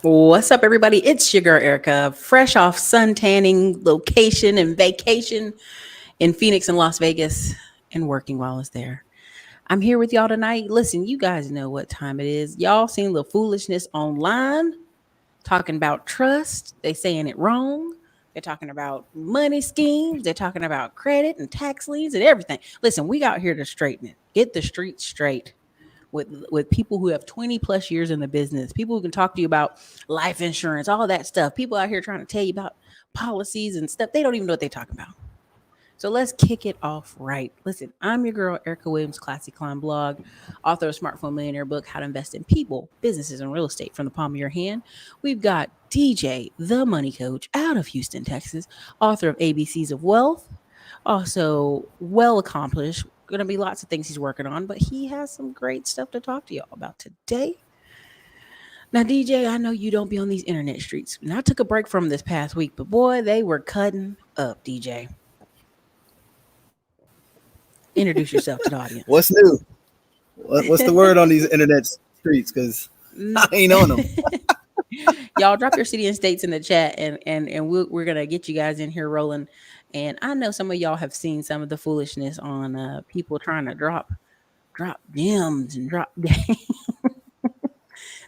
What's up, everybody? It's your girl Erica, fresh off sun tanning location and vacation in Phoenix and Las Vegas, and working while I was there. I'm here with y'all tonight. Listen, you guys know what time it is. Y'all seen the foolishness online talking about trust. They saying it wrong. They're talking about money schemes. They're talking about credit and tax liens and everything. Listen, we got here to straighten it. Get the street straight with people who have 20 plus years in the business, people who can talk to you about life insurance, all that stuff. People out here trying to tell you about policies and stuff. They don't even know what they're talking about. So let's kick it off right. Listen, I'm your girl, Erica Williams, Classy Climb blog, author of Smartphone Millionaire book, How to Invest in People, Businesses, and Real Estate from the Palm of Your Hand. We've got DJ, the money coach out of Houston, Texas, author of ABCs of Wealth, also well accomplished. Going to be lots of things he's working on, but he has some great stuff to talk to y'all about today. Now, DJ, I know you don't be on these internet streets. And I took a break from this past week, but boy, they were cutting up, DJ. Introduce yourself to the audience. What's new? What's the word on these internet streets? Because I ain't on them. Y'all drop your city and states in the chat, and we're going to get you guys in here rolling. And I know some of y'all have seen some of the foolishness on people trying to drop gems and drop game.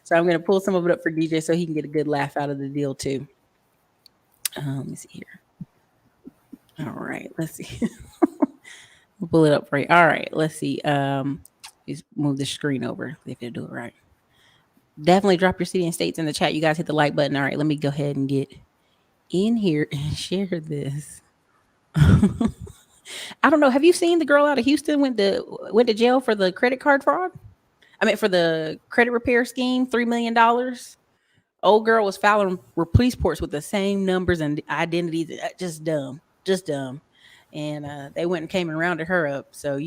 So I'm going to pull some of it up for DJ so he can get a good laugh out of the deal too. Let me see here. All right, let's see. We'll pull it up for you. All right, let's see. Just move the screen over if you do it right. Definitely drop your city and states in the chat. You guys hit the like button. All right, let me go ahead and get in here and share this. I don't know. Have you seen the girl out of Houston went to jail for the credit card fraud? I mean, for the credit repair scheme, $3 million. Old girl was filing police reports with the same numbers and identities. Just dumb. And they went and came and rounded her up. So,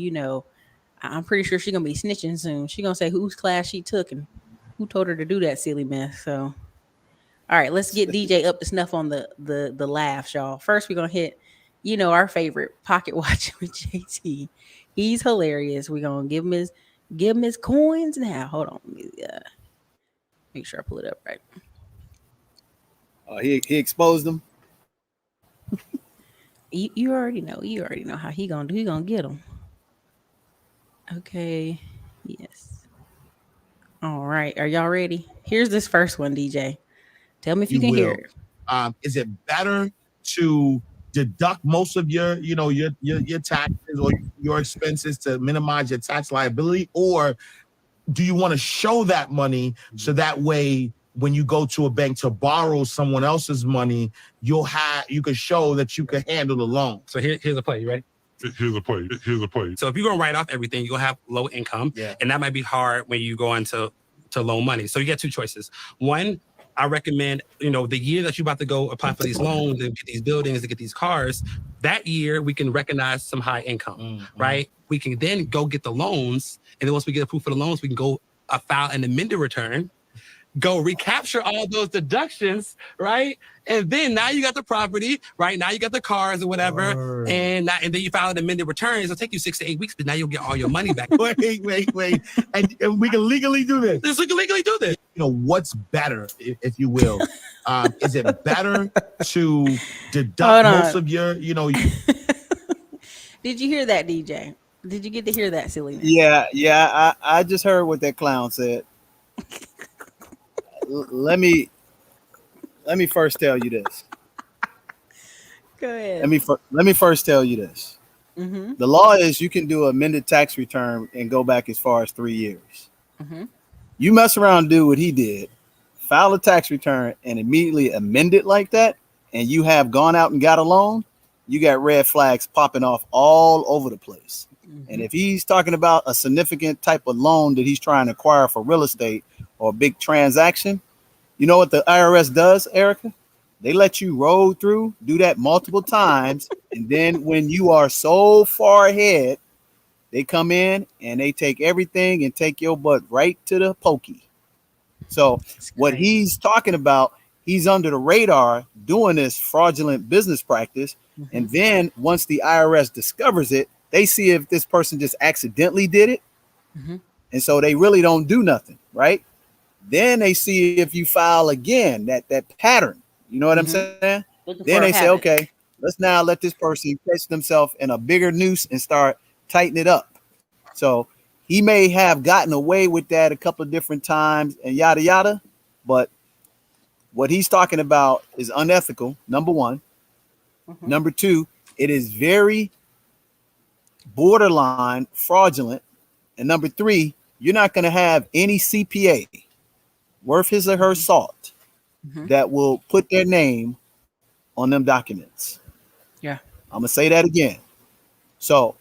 I'm pretty sure she's going to be snitching soon. She's going to say whose class she took and who told her to do that silly mess. So, all right, let's get DJ up to snuff on the laughs, y'all. First, we're going to hit, our favorite pocket watch with JT. He's hilarious. We're going to give him his coins now. Hold on. Let me make sure I pull it up right. He exposed them. You already know how he gonna do. He gonna get them. Okay. Yes. All right. Are y'all ready? Here's this first one, DJ. Tell me if you can hear it. Is it better to deduct most of your taxes or your expenses to minimize your tax liability, or do you want to show that money so that way when you go to a bank to borrow someone else's money, you can show that you can handle the loan? So here's a play. You ready? Here's a play. So if you're gonna write off everything, you're gonna have low income, and that might be hard when you go into loan money. So you get two choices. One, I recommend, the year that you're about to go apply for these loans and get these buildings and get these cars, that year we can recognize some high income, right? We can then go get the loans, and then once we get approved for the loans, we can go file an amended return, go recapture all those deductions, right? And then now you got the property, right? Now you got the cars or whatever, and then you file an amended return. It'll take you 6 to 8 weeks, but now you'll get all your money back. Wait. And we can legally do this. We can legally do this. What's better, if you will? Is it better to deduct most of your, Did you hear that, DJ? Did you get to hear that silliness? Yeah. I just heard what that clown said. Let me first tell you this. Go ahead. Let me first tell you this. Mm-hmm. The law is you can do an amended tax return and go back as far as 3 years. Mm-hmm. You mess around and do what he did, file a tax return and immediately amend it like that, and you have gone out and got a loan, you got red flags popping off all over the place. Mm-hmm. And if he's talking about a significant type of loan that he's trying to acquire for real estate or a big transaction, you know what the IRS does, Erica? They let you roll through, do that multiple times, and then when you are so far ahead, they come in and they take everything and take your butt right to the pokey. So what he's talking about, he's under the radar doing this fraudulent business practice. Mm-hmm. And then once the IRS discovers it, they see if this person just accidentally did it. Mm-hmm. And so they really don't do nothing, right? Then they see if you file again, that pattern. You know what I'm saying? Looking Then for a they say, habit. okay, let's now let this person catch themselves in a bigger noose and start tightening it up. So he may have gotten away with that a couple of different times and yada yada, but what he's talking about is unethical, number one. Number two, it is very borderline fraudulent. And number three, you're not going to have any CPA worth his or her salt that will put their name on them documents. Yeah. I'm going to say that again. So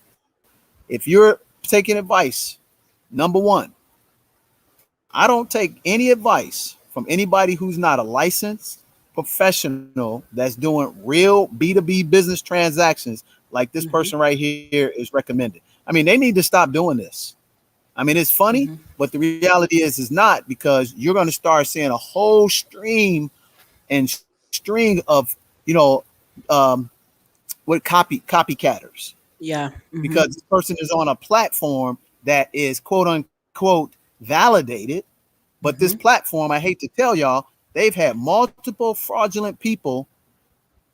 if you're taking advice, number one, I don't take any advice from anybody who's not a licensed professional that's doing real B2B business transactions like this person right here is recommended. I mean, they need to stop doing this. I mean, it's funny, but the reality is not, because you're going to start seeing a whole string of, what copycatters. Yeah. Because this person is on a platform that is quote unquote validated. But this platform, I hate to tell y'all, they've had multiple fraudulent people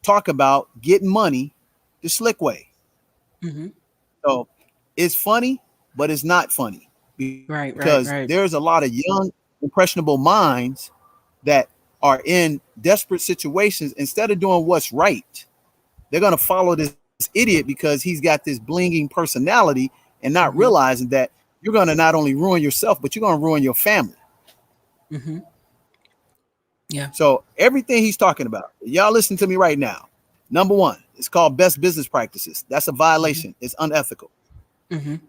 talk about getting money the slick way. So it's funny, but it's not funny. Because there's a lot of young, impressionable minds that are in desperate situations. Instead of doing what's right, they're going to follow this idiot because he's got this blinging personality and not realizing that you're going to not only ruin yourself, but you're going to ruin your family. Yeah. So everything he's talking about, y'all listen to me right now. Number one, it's called best business practices. That's a violation. It's unethical.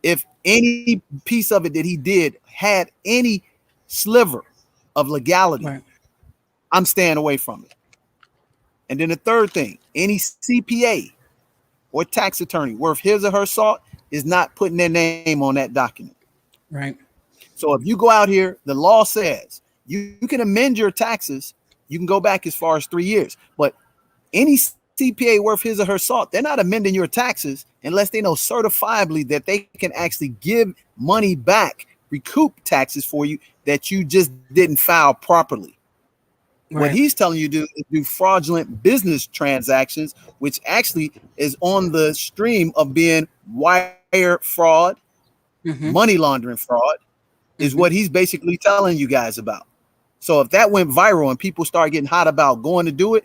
If any piece of it that he did had any sliver of legality, I'm staying away from it. And then the third thing, any CPA or tax attorney worth his or her salt is not putting their name on that document. Right. So if you go out here, the law says you can amend your taxes. You can go back as far as 3 years, but any CPA worth his or her salt, they're not amending your taxes unless they know certifiably that they can actually give money back, recoup taxes for you that you just didn't file properly. What he's telling you to do is do fraudulent business transactions, which actually is on the stream of being wire fraud, money laundering fraud, is what he's basically telling you guys about. So if that went viral and people start getting hot about going to do it,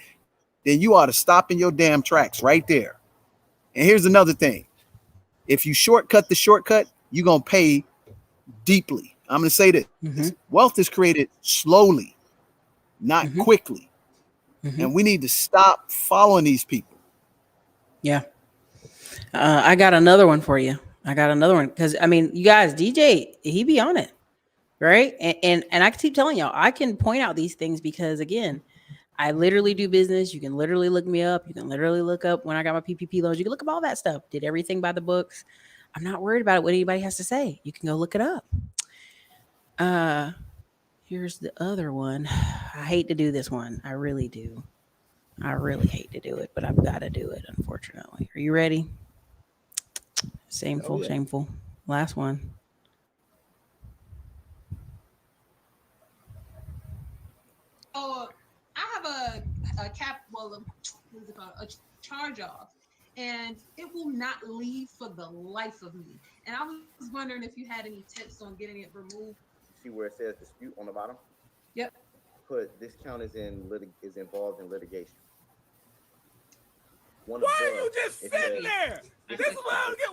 then you ought to stop in your damn tracks right there. And here's another thing. If you shortcut the shortcut, you're going to pay deeply. I'm going to say this. Wealth is created slowly, not quickly. And we need to stop following these people. Yeah. I got another one for you. Because, I mean, you guys, DJ, he be on it. Right. And I keep telling y'all, I can point out these things because, again, I literally do business. You can literally look me up. You can literally look up when I got my PPP loans. You can look up all that stuff. Did everything by the books. I'm not worried about what anybody has to say. You can go look it up. Here's the other one. I hate to do this one. I really do. I really hate to do it, but I've got to do it, unfortunately. Are you ready? Shameful. Last one. I have a charge off, and it will not leave for the life of me. And I was wondering if you had any tips on getting it removed. See where it says dispute on the bottom? Yep. Put this count is involved in litigation. Why are you just sitting there? This is what I don't get.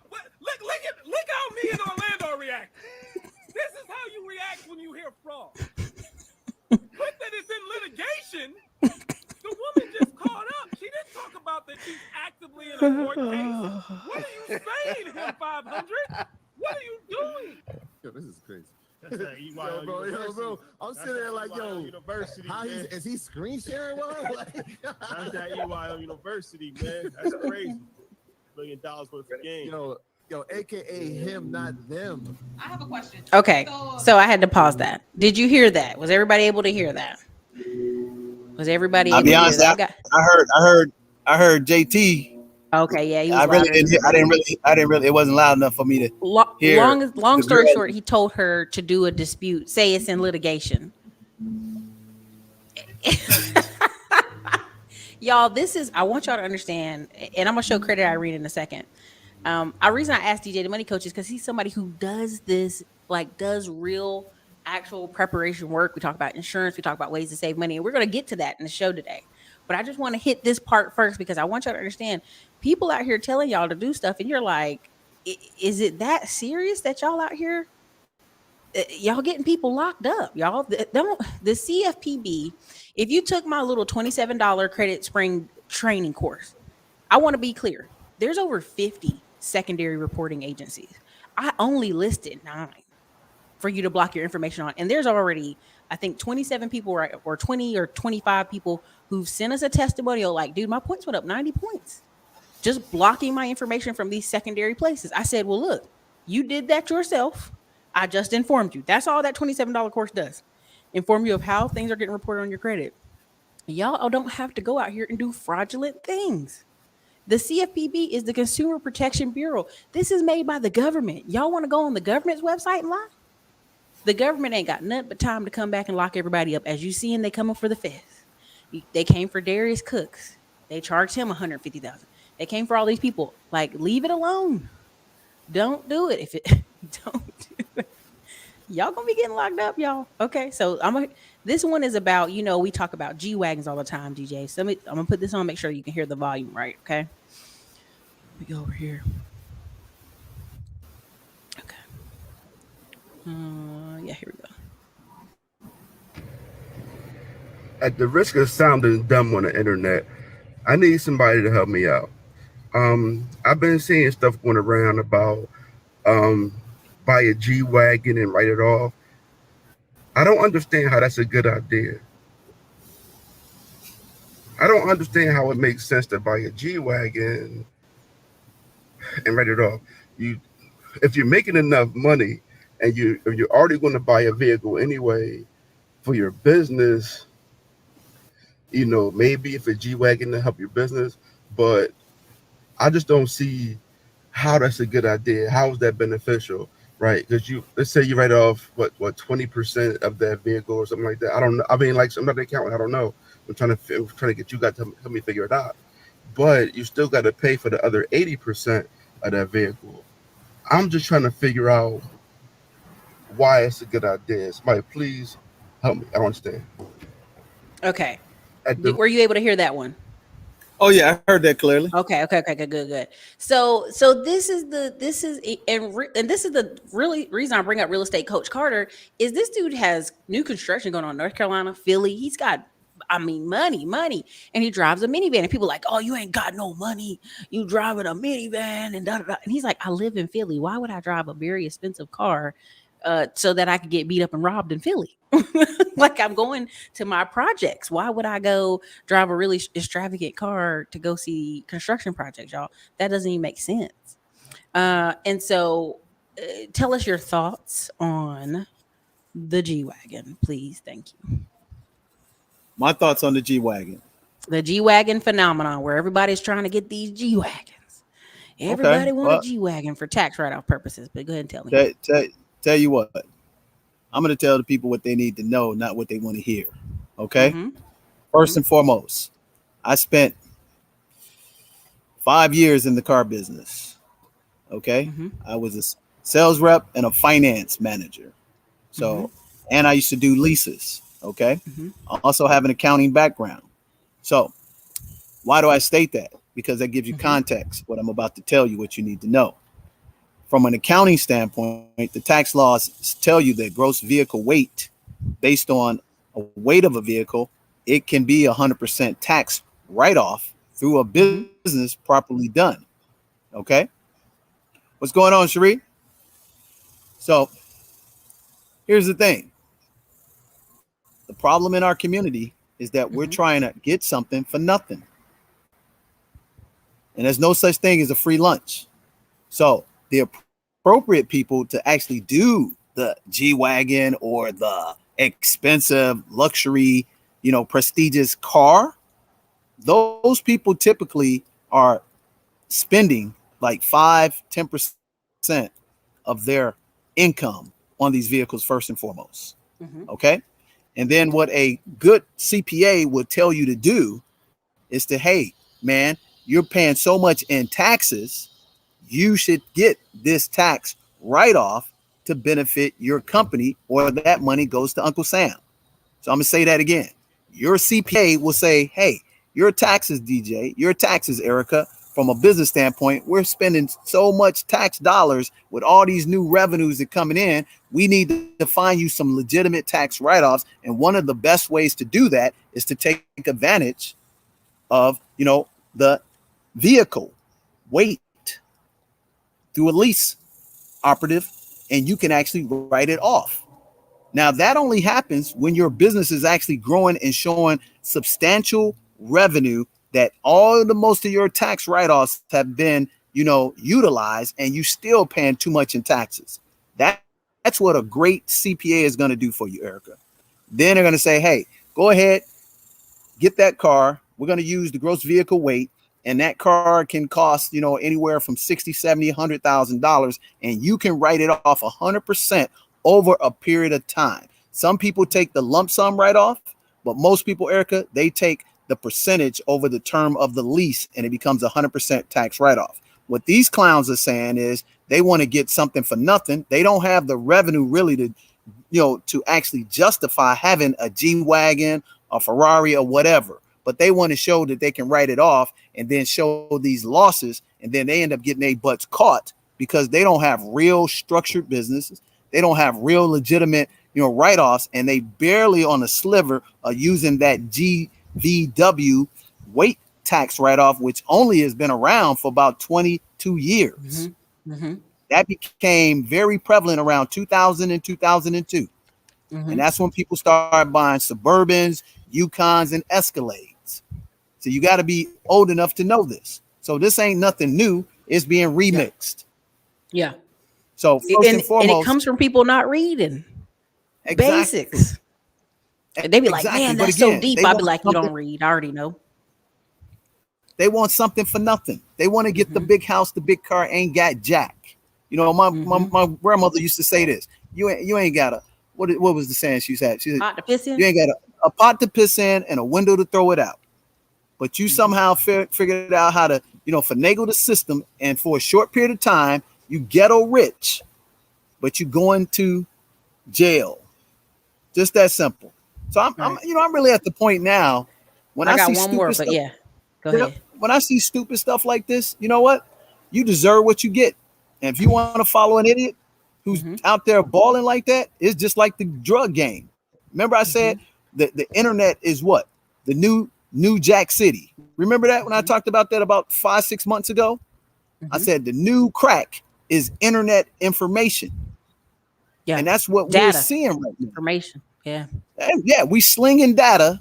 Why? Look how me and Orlando react. This is how you react when you hear fraud. But that it's in litigation. The woman just caught up. She didn't talk about that she's actively in a court case. What are you saying, him 500? What are you doing? Yo, this is crazy. Yo, bro, I'm sitting there like, yo, University, how is he screen sharing? That's that EYL University, man. That's crazy. $1 million worth of game. Yo, AKA him, not them. I have a question. Okay, so I had to pause that. Did you hear that? Was everybody able to hear that? Was everybody able to hear that? I heard JT Okay, yeah, he was I really louder. didn't hear, I didn't really, it wasn't loud enough for me to hear Long the story girl. short, he told her to do a dispute, say it's in litigation. Y'all, this is, I want y'all to understand, and I'm gonna show credit Irene in a second. The reason I asked DJ the money coach is because he's somebody who does this, like does real actual preparation work. We talk about insurance, we talk about ways to save money, and we're gonna get to that in the show today. But I just want to hit this part first because I want y'all to understand people out here telling y'all to do stuff, and you're like, is it that serious that y'all out here? Y'all getting people locked up, y'all. The CFPB, if you took my little $27 credit spring training course, I want to be clear. There's over 50 secondary reporting agencies. I only listed 9 for you to block your information on. And there's already, I think, 27 people or 20 or 25 people who've sent us a testimonial like, dude, my points went up 90 points. Just blocking my information from these secondary places. I said, well, look, you did that yourself. I just informed you. That's all that $27 course does. Inform you of how things are getting reported on your credit. Y'all don't have to go out here and do fraudulent things. The CFPB is the Consumer Protection Bureau. This is made by the government. Y'all want to go on the government's website and lie? The government ain't got nothing but time to come back and lock everybody up. As you seeing, they coming for the feds. They came for Darius Cooks. They charged him $150,000. They came for all these people. Like, leave it alone. Don't do it. If it don't do it, y'all gonna be getting locked up, y'all. Okay, so this one is about, we talk about G-Wagons all the time, DJ. So I'm gonna put this on, make sure you can hear the volume right. Okay. Let me go over here. Okay. Yeah, here we go. At the risk of sounding dumb on the internet, I need somebody to help me out. I've been seeing stuff going around about buy a G-Wagon and write it off. I don't understand how that's a good idea. I don't understand how it makes sense to buy a G-Wagon and write it off. If you're making enough money and you're already going to buy a vehicle anyway for your business, maybe if a G-Wagon to help your business, but I just don't see how that's a good idea. How is that beneficial, right? Because let's say you write off what 20% of that vehicle or something like that. I don't know. I mean, like, I'm not an accountant. I don't know. I'm trying to get you guys to help me figure it out. But you still got to pay for the other 80% of that vehicle. I'm just trying to figure out why it's a good idea. Somebody, please help me. I don't understand. Okay. Were you able to hear that one? Oh yeah, I heard that clearly. Okay, good. So this is the really reason I bring up real estate coach Carter is this dude has new construction going on in North Carolina, Philly. He's got, money, and he drives a minivan. And people are like, oh, you ain't got no money. You driving a minivan and da da da. And he's like, I live in Philly. Why would I drive a very expensive car so that I could get beat up and robbed in Philly? Like, I'm going to my projects. Why would I go drive a really extravagant car to go see construction projects, y'all? That doesn't even make sense. And so tell us your thoughts on the G-Wagon, please. Thank you. My thoughts on the G-Wagon. The G-Wagon phenomenon where everybody's trying to get these G-Wagons. Everybody want a G-Wagon for tax write-off purposes, but go ahead and tell me. Tell you what, I'm going to tell the people what they need to know, not what they want to hear. Okay. Mm-hmm. First and foremost, I spent 5 years in the car business. Okay. Mm-hmm. I was a sales rep and a finance manager. So, and I used to do leases. Okay. Mm-hmm. I also have an accounting background. So why do I state that? Because that gives you context, what I'm about to tell you, what you need to know. From an accounting standpoint, the tax laws tell you that gross vehicle weight based on a weight of a vehicle, it can be 100% tax write-off through a business properly done. Okay. What's going on, Cherie? So here's the thing. The problem in our community is that we're trying to get something for nothing. And there's no such thing as a free lunch. So the appropriate people to actually do the G-Wagon or the expensive luxury, prestigious car, those people typically are spending like 5-10% of their income on these vehicles first and foremost. Okay. And then what a good CPA would tell you to do is to, hey, man, you're paying so much in taxes, you should get this tax write-off to benefit your company, or that money goes to Uncle Sam. So I'm gonna say that again. Your CPA will say, hey, your taxes, DJ, your taxes, Erica, from a business standpoint, we're spending so much tax dollars with all these new revenues that coming in. We need to find you some legitimate tax write-offs. And one of the best ways to do that is to take advantage of, the vehicle weight through a lease operative, and you can actually write it off. Now, that only happens when your business is actually growing and showing substantial revenue, that most of your tax write-offs have been, utilized, and you still paying too much in taxes. That's what a great CPA is going to do for you, Erica. Then they're going to say, hey, go ahead, get that car. We're going to use the gross vehicle weight, and that car can cost, anywhere from $60,000, $70,000, $100,000, and you can write it off 100% over a period of time. Some people take the lump sum write-off, but most people, Erica, they take the percentage over the term of the lease, and it becomes 100% tax write-off. What these clowns are saying is they want to get something for nothing. They don't have the revenue really to actually justify having a G-Wagon, a Ferrari, or whatever. But they want to show that they can write it off and then show these losses, and then they end up getting their butts caught because they don't have real structured businesses. They don't have real legitimate, write-offs, and they barely on a sliver are using that GVW weight tax write-off, which only has been around for about 22 years. That became very prevalent around 2000 and 2002. And that's when people started buying Suburbans, Yukons, and Escalades. So you got to be old enough to know this. So this ain't nothing new. It's being remixed. Yeah. So first and foremost, and it comes from people not reading basics. And they be like, man, that's so deep. I'd be like, you don't read. I already know. They want something for nothing. They want to get the big house, the big car, ain't got jack. My grandmother used to say this. You ain't got a, what was the saying she said? She said, pot to piss in? You ain't got a pot to piss in and a window to throw it out. But you somehow figured out how to, finagle the system. And for a short period of time, you ghetto rich, but you going to jail. Just that simple. So I'm really at the point now when I got see one more, but yeah, go ahead. When I see stupid stuff like this, you know what? You deserve what you get. And if you want to follow an idiot who's out there balling like that, it's just like the drug game. Remember I said that the internet is what? The new Jack City. Remember that when I talked about that about 5-6 months ago? I said the new crack is internet information. Yeah. And that's what we're seeing right now. Information. Yeah. And yeah, we slinging data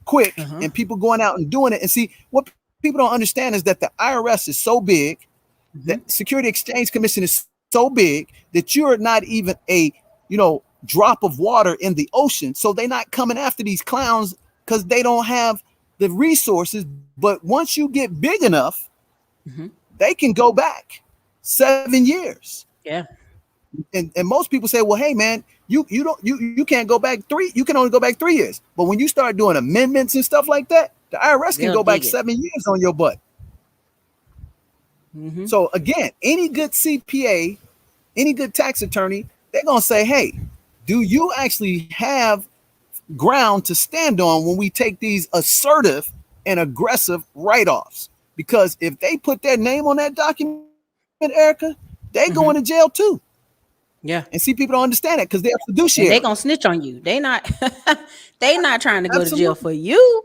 quick and people going out and doing it. And see, what people don't understand is that the IRS is so big, the Security Exchange Commission is so big that you're not even a, drop of water in the ocean. So they're not coming after these clowns because they don't have the resources. But once you get big enough, they can go back 7 years. Yeah. And most people say, well, hey man, you can't go back 3. You can only go back 3 years. But when you start doing amendments and stuff like that, the IRS can go back 7 years on your butt. So again, any good CPA, any good tax attorney, they're going to say, hey, do you actually have ground to stand on when we take these assertive and aggressive write-offs? Because if they put their name on that document, Erica, they going to jail too. Yeah. And see, people don't understand it because they're fiduciary. They're going to snitch on you. They not trying to go to jail for you.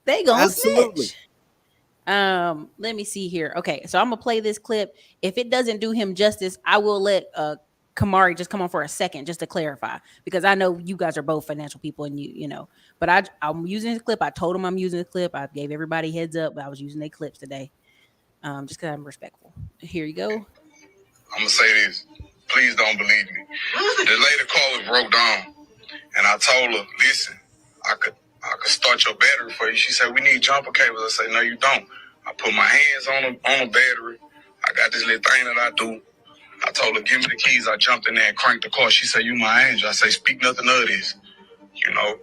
They going to snitch. Let me see here. Okay, so I'm gonna play this clip. If it doesn't do him justice, I will let Kamari just come on for a second just to clarify, because I know you guys are both financial people and you know, but I'm using this clip. I told him I'm using the clip. I gave everybody heads up, but I was using their clips today. Just because I'm respectful. Here you go. I'm gonna say this. Please don't believe me. The lady car was broke down, and I told her, listen, I could start your battery for you. She said, we need jumper cables. I said, no, you don't. I put my hands on the battery. I got this little thing that I do. I told her, give me the keys. I jumped in there and cranked the car. She said, you my angel. I say, speak nothing of this. You know,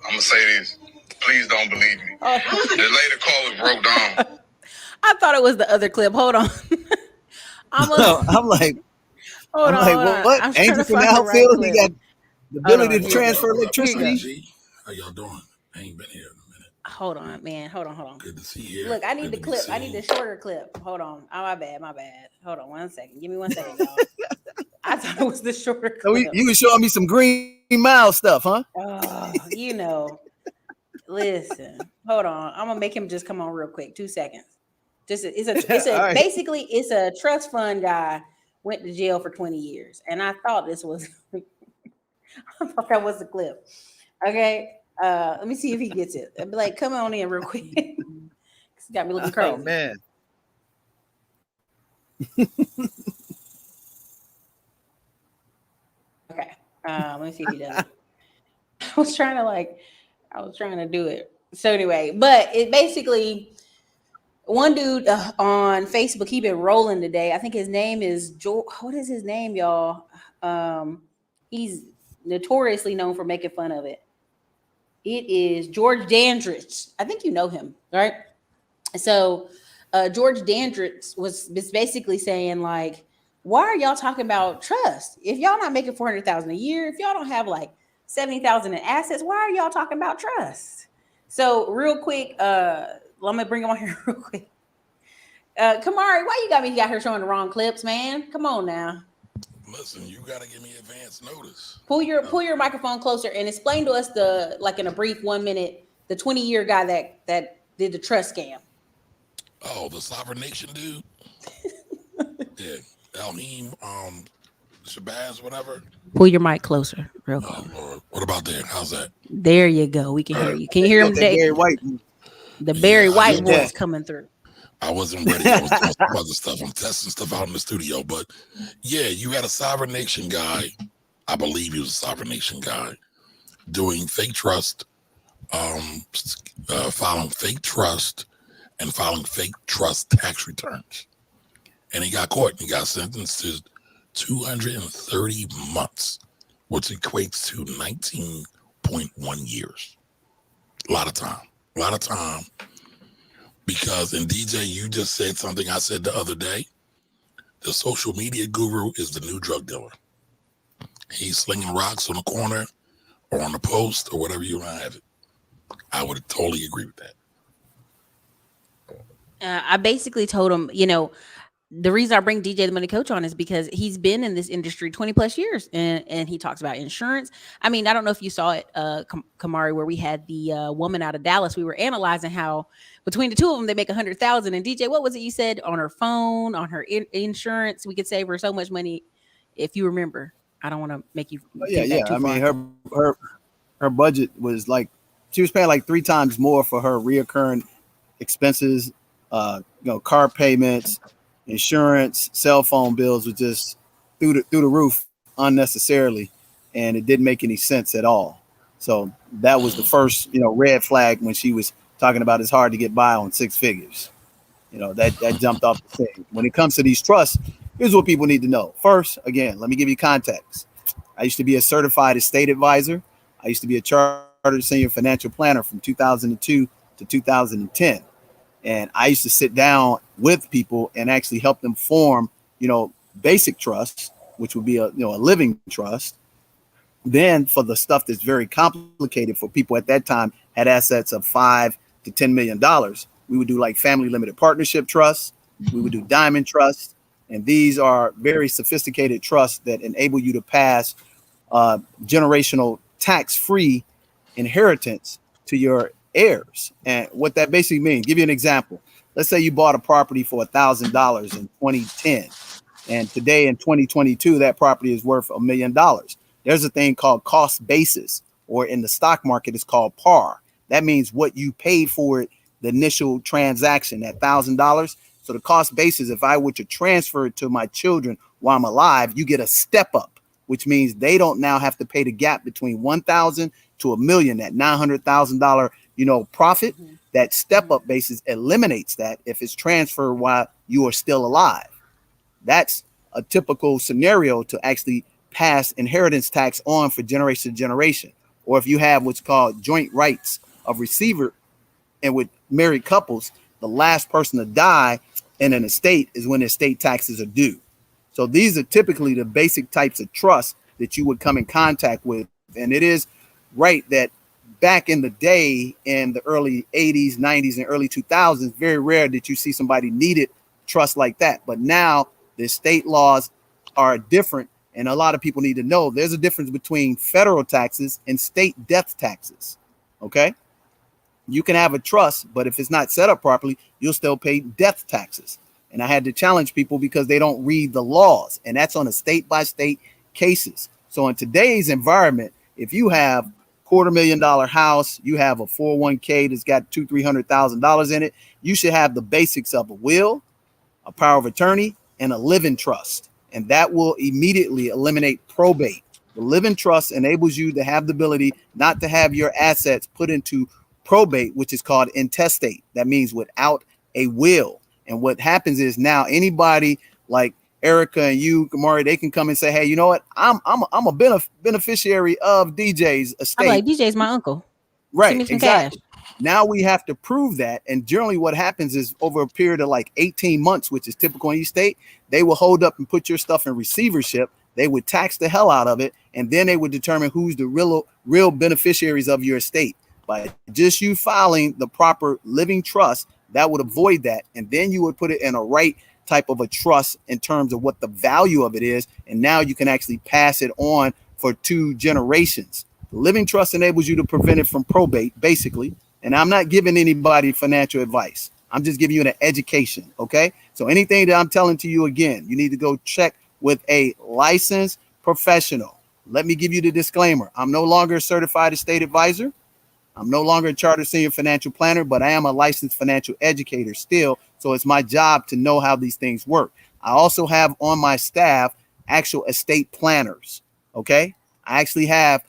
I'm going to say this. Please don't believe me. The later car was broke down. I thought it was the other clip. Hold on. I'm like, hold on. What? I'm trying Angel to from the find the right outfield? He clip. got the ability to transfer electricity. G, how y'all doing? I ain't been here in a minute. Hold on, man. Hold on. Good to see you. Look, I need the clip. I need the shorter clip. Hold on. Oh, my bad. Hold on 1 second. Give me 1 second, y'all. I thought it was the shorter clip. So you was showing me some Green Mile stuff, huh? Oh, you know. Listen. Hold on. I'm gonna make him just come on real quick. 2 seconds. Right. Basically it's a trust fund guy went to jail for 20 years. And I thought this was I thought that was the clip. Okay. Let me see if he gets it. I'd be like, come on in real quick. He got me looking crazy. Oh man. Okay. Let me see if he does it. I was trying to do it. So anyway, but it basically one dude on Facebook, he been rolling today. I think his name is what is his name, y'all? He's notoriously known for making fun of it. It is George Dandridge. I think you know him, right? So George Dandridge was basically saying like, why are y'all talking about trust? If y'all not making $400,000 a year, if y'all don't have like 70,000 in assets, why are y'all talking about trust? So real quick, let me bring him on here real quick. Kamari, why you got her showing the wrong clips, man? Come on now. Listen, you gotta give me advance notice. Pull your microphone closer and explain to us in a brief 1 minute, the 20-year guy that did the trust scam. Oh, the sovereign nation dude? Yeah. Alheem, Shabazz, whatever. Pull your mic closer, real quick. Oh Lord. What about there? How's that? There you go. We can hear you. Can you hear him today? Barry White. The Barry White voice coming through. I wasn't ready. I was doing some other stuff. I'm testing stuff out in the studio. But yeah, you had a sovereign nation guy. I believe he was a sovereign nation guy doing fake trust, filing fake trust and filing fake trust tax returns. And he got caught and he got sentenced to 230 months, which equates to 19.1 years. A lot of time. Because, and DJ, you just said something I said the other day. The social media guru is the new drug dealer. He's slinging rocks on the corner or on the post or whatever you want to have it. I would totally agree with that. I basically told him, the reason I bring DJ the Money Coach on is because he's been in this industry 20 plus years and he talks about insurance. I mean, I don't know if you saw it, Kamari, where we had the woman out of Dallas. We were analyzing how between the two of them, they make 100,000. And DJ, what was it you said on her phone, on her insurance? We could save her so much money. If you remember, I don't want to make you. Yeah. I mean, her budget was like, she was paying like 3 times more for her reoccurring expenses, car payments, insurance, cell phone bills were just through the roof unnecessarily, and it didn't make any sense at all. So that was the first, red flag when she was talking about it's hard to get by on 6 figures. That jumped off the thing. When it comes to these trusts, here's what people need to know. First, again, let me give you context. I used to be a certified estate advisor. I used to be a chartered senior financial planner from 2002 to 2010. And I used to sit down with people and actually help them form, basic trusts, which would be a living trust. Then for the stuff that's very complicated for people at that time had assets of $5 to $10 million, we would do like family limited partnership trusts. We would do diamond trusts. And these are very sophisticated trusts that enable you to pass generational tax-free inheritance to your heirs. And what that basically means, give you an example. Let's say you bought a property for $1,000 in 2010. And today in 2022, that property is worth $1 million. There's a thing called cost basis, or in the stock market, it's called par. That means what you paid for it, the initial transaction, that $1,000. So the cost basis, if I were to transfer it to my children while I'm alive, you get a step up, which means they don't now have to pay the gap between 1,000 to $1 million, that $900,000 profit, that step up basis eliminates that if it's transferred while you are still alive. That's a typical scenario to actually pass inheritance tax on for generation to generation. Or if you have what's called joint rights of receiver, and with married couples, the last person to die in an estate is when estate taxes are due. So these are typically the basic types of trust that you would come in contact with. And it is right that back in the day, in the early 80s, 90s, and early 2000s, very rare that you see somebody needed trust like that. But now the state laws are different. And a lot of people need to know there's a difference between federal taxes and state death taxes. Okay. You can have a trust, but if it's not set up properly, you'll still pay death taxes. And I had to challenge people because they don't read the laws, and that's on a state by state cases. So in today's environment, if you have $250,000 house, you have a 401k that's got $200,000-$300,000 in it, you should have the basics of a will, a power of attorney, and a living trust. And that will immediately eliminate probate. The living trust enables you to have the ability not to have your assets put into probate, which is called intestate. That means without a will. And what happens is now anybody like Erica and you, Kamari, they can come and say, hey, you know what? I'm a beneficiary of DJ's estate. I'm like, DJ's my uncle. Right. Send me some Exactly. cash. Now we have to prove that. And generally what happens is over a period of like 18 months, which is typical in each state, they will hold up and put your stuff in receivership. They would tax the hell out of it. And then they would determine who's the real beneficiaries of your estate. By just you filing the proper living trust, that would avoid that. And then you would put it in a right type of a trust in terms of what the value of it is. And now you can actually pass it on for 2 generations. The living trust enables you to prevent it from probate, basically. And I'm not giving anybody financial advice. I'm just giving you an education. Okay. So anything that I'm telling to you, again, you need to go check with a licensed professional. Let me give you the disclaimer. I'm no longer a certified estate advisor. I'm no longer a chartered senior financial planner, but I am a licensed financial educator still. So it's my job to know how these things work. I also have on my staff actual estate planners. Okay. I actually have,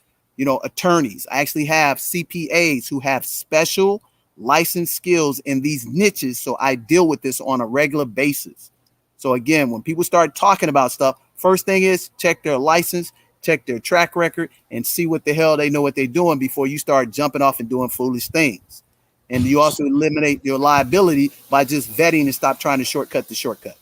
attorneys. I actually have CPAs who have special licensed skills in these niches. So I deal with this on a regular basis. So again, when people start talking about stuff, first thing is check their license, check their track record, and see what the hell they know what they're doing before you start jumping off and doing foolish things. And you also eliminate your liability by just vetting and stop trying to shortcut the shortcut.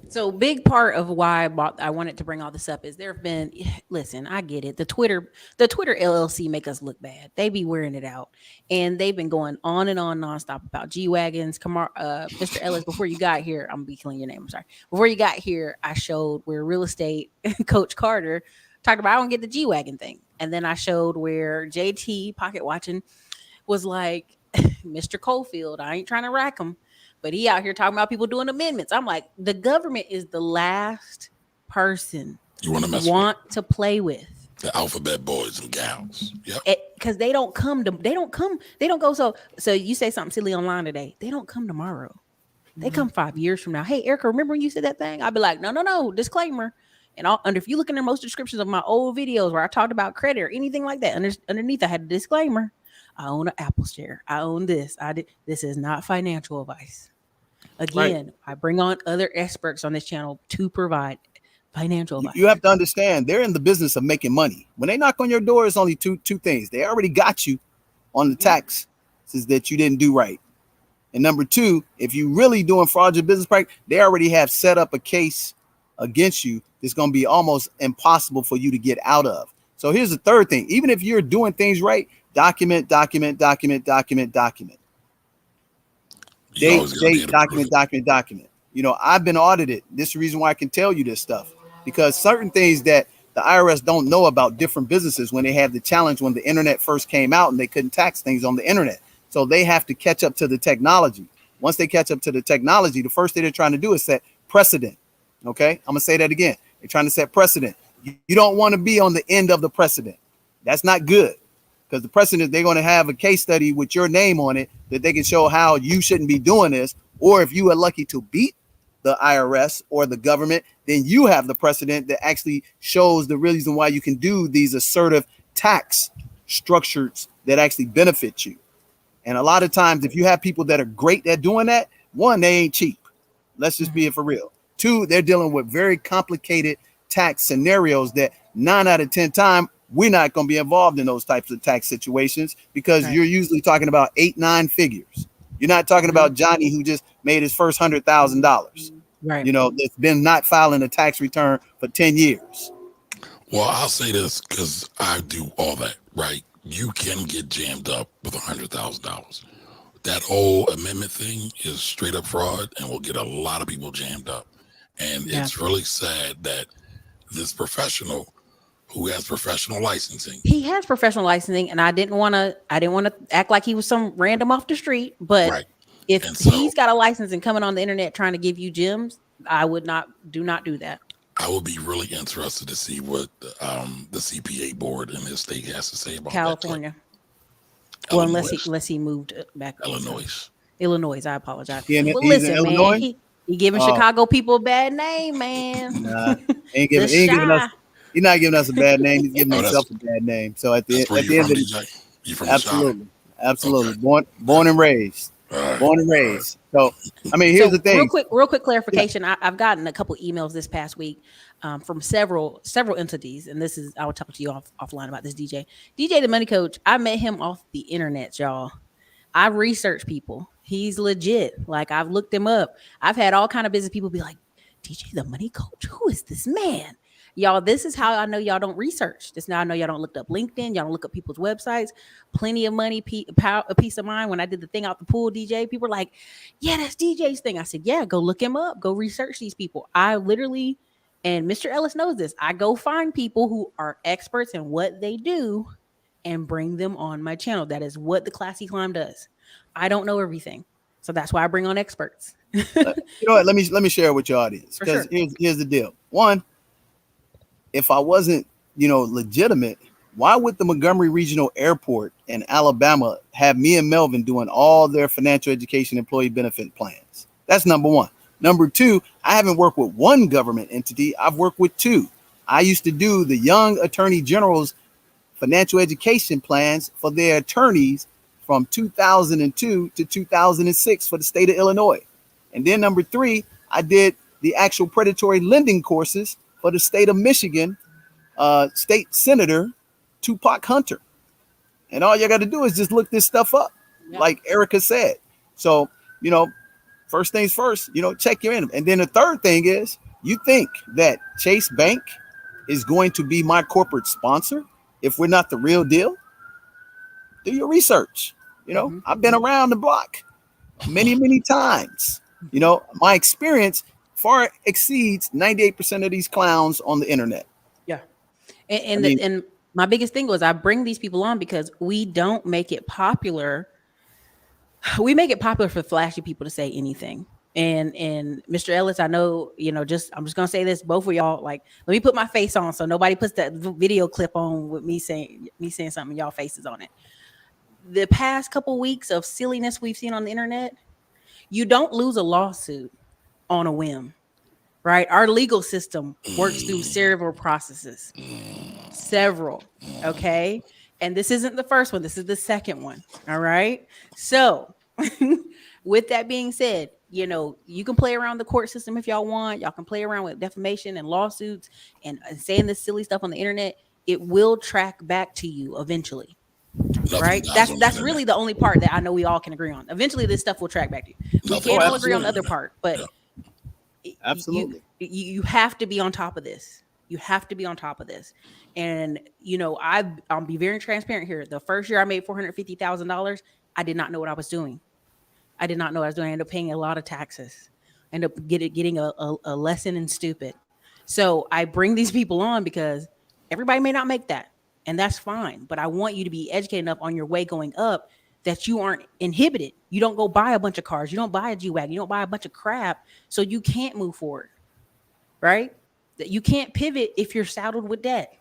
So big part of why I wanted to bring all this up is there have been, listen, I get it. The Twitter LLC make us look bad. They be wearing it out. And they've been going on and on nonstop about G-Wagons. Mr. Ellis, before you got here, I'm gonna be killing your name. I'm sorry. Before you got here, I showed where real estate Coach Carter talked about I don't get the G-Wagon thing. And then I showed where JT Pocket Watching was like, Mr. Cofield, I ain't trying to rack him, but he out here talking about people doing amendments. I'm like, the government is the last person you want to play with. The alphabet boys and gals. Yep. Because they don't go. So you say something silly online today. They don't come tomorrow. They come 5 years from now. Hey, Erica, remember when you said that thing? I'll be like, no, disclaimer. And if you look in most descriptions of my old videos where I talked about credit or anything like that, underneath I had a disclaimer. I own an Apple share. I own this. This is not financial advice. Again, right. I bring on other experts on this channel to provide financial advice. You have to understand they're in the business of making money. When they knock on your door, it's only two things. They already got you on the taxes that you didn't do right. And number 2, if you really doing fraudulent business practice, they already have set up a case against you. It's going to be almost impossible for you to get out of. So here's the third thing. Even if you're doing things right, document. Date, document. I've been audited. This is the reason why I can tell you this stuff, because certain things that the IRS don't know about different businesses when they have the challenge when the internet first came out and they couldn't tax things on the internet. So they have to catch up to the technology. Once they catch up to the technology, the first thing they're trying to do is set precedent. Okay. I'm going to say that again. They're trying to set precedent. You don't want to be on the end of the precedent. That's not good, because the precedent, they're going to have a case study with your name on it that they can show how you shouldn't be doing this. Or if you are lucky to beat the IRS or the government, then you have the precedent that actually shows the reason why you can do these assertive tax structures that actually benefit you. And a lot of times, if you have people that are great at doing that, one, they ain't cheap. Let's just be it for real. Two, they're dealing with very complicated tax scenarios that 9 out of 10 times, we're not going to be involved in those types of tax situations because you're usually talking about 8-9 figures. You're not talking about Johnny who just made his first $100,000. Right. You know, that's been not filing a tax return for 10 years. Well, I'll say this because I do all that, right? You can get jammed up with $100,000. That whole amendment thing is straight up fraud and will get a lot of people jammed up. And it's really sad that this professional who has professional licensing. He has professional licensing, and I didn't want to act like he was some random off the street. But if he's got a license and coming on the internet trying to give you gems, I would not do that. I would be really interested to see what the CPA board in his state has to say about California. That. Well, unless he moved back. Illinois. I apologize. Well, listen, man, he giving Chicago people a bad name, man. Nah, he's not giving us a bad name. He's giving himself a bad name. So at the end of the day, absolutely. Okay. Born and raised. Born and raised. So I mean, here's the thing. Real quick clarification. I've gotten a couple emails this past week from several entities, and I will talk to you offline about this. DJ the Money Coach. I met him off the internet, y'all. I research people. He's legit. Like, I've looked him up. I've had all kind of business people be like, DJ the Money Coach, who is this man? Y'all, this is how I know y'all don't research. This now I know y'all don't look up LinkedIn. Y'all don't look up people's websites. Plenty of money, a peace of mind. When I did the thing out the pool, DJ, people were like, yeah, that's DJ's thing. I said, yeah, go look him up. Go research these people. I literally, and Mr. Ellis knows this, I go find people who are experts in what they do and bring them on my channel. That is what the Classy Climb does. I don't know everything. So that's why I bring on experts. You know what? Let me share with your audience. Because here's the deal. One, if I wasn't, legitimate, why would the Montgomery Regional Airport in Alabama have me and Melvin doing all their financial education employee benefit plans? That's number one. Number two, I haven't worked with one government entity. I've worked with two. I used to do the young attorney general's financial education plans for their attorneys from 2002 to 2006 for the state of Illinois. And then number three, I did the actual predatory lending courses for the state of Michigan, State Senator Tupac Hunter. And all you got to do is just look this stuff up, like Erica said. So, first things first, check your in. And then the third thing is, you think that Chase Bank is going to be my corporate sponsor if we're not the real deal? Do your research. I've been around the block many times. My experience far exceeds 98% of these clowns on the internet. Yeah. And my biggest thing was I bring these people on because we don't make it popular. We make it popular for flashy people to say anything. And Mr. Ellis, I know, I'm just going to say this, both of y'all, like, let me put my face on so nobody puts that video clip on with me saying something, y'all faces on it. The past couple weeks of silliness we've seen on the internet, you don't lose a lawsuit on a whim, right? Our legal system works through several processes, okay? And this isn't the first one. This is the second one, all right? So with that being said, you can play around the court system if y'all want. Y'all can play around with defamation and lawsuits and saying this silly stuff on the internet. It will track back to you eventually. Right. That's really the only part that I know we all can agree on. Eventually, this stuff will track back to you. We can't all agree on the other part, but absolutely, you have to be on top of this. You have to be on top of this. And I'll be very transparent here. The first year I made $450,000, I did not know what I was doing. I ended up paying a lot of taxes. I ended up getting a lesson in stupid. So I bring these people on because everybody may not make that. And that's fine. But I want you to be educated enough on your way going up that you aren't inhibited. You don't go buy a bunch of cars. You don't buy a G-Wagon. You don't buy a bunch of crap. So you can't move forward. Right? That you can't pivot if you're saddled with debt.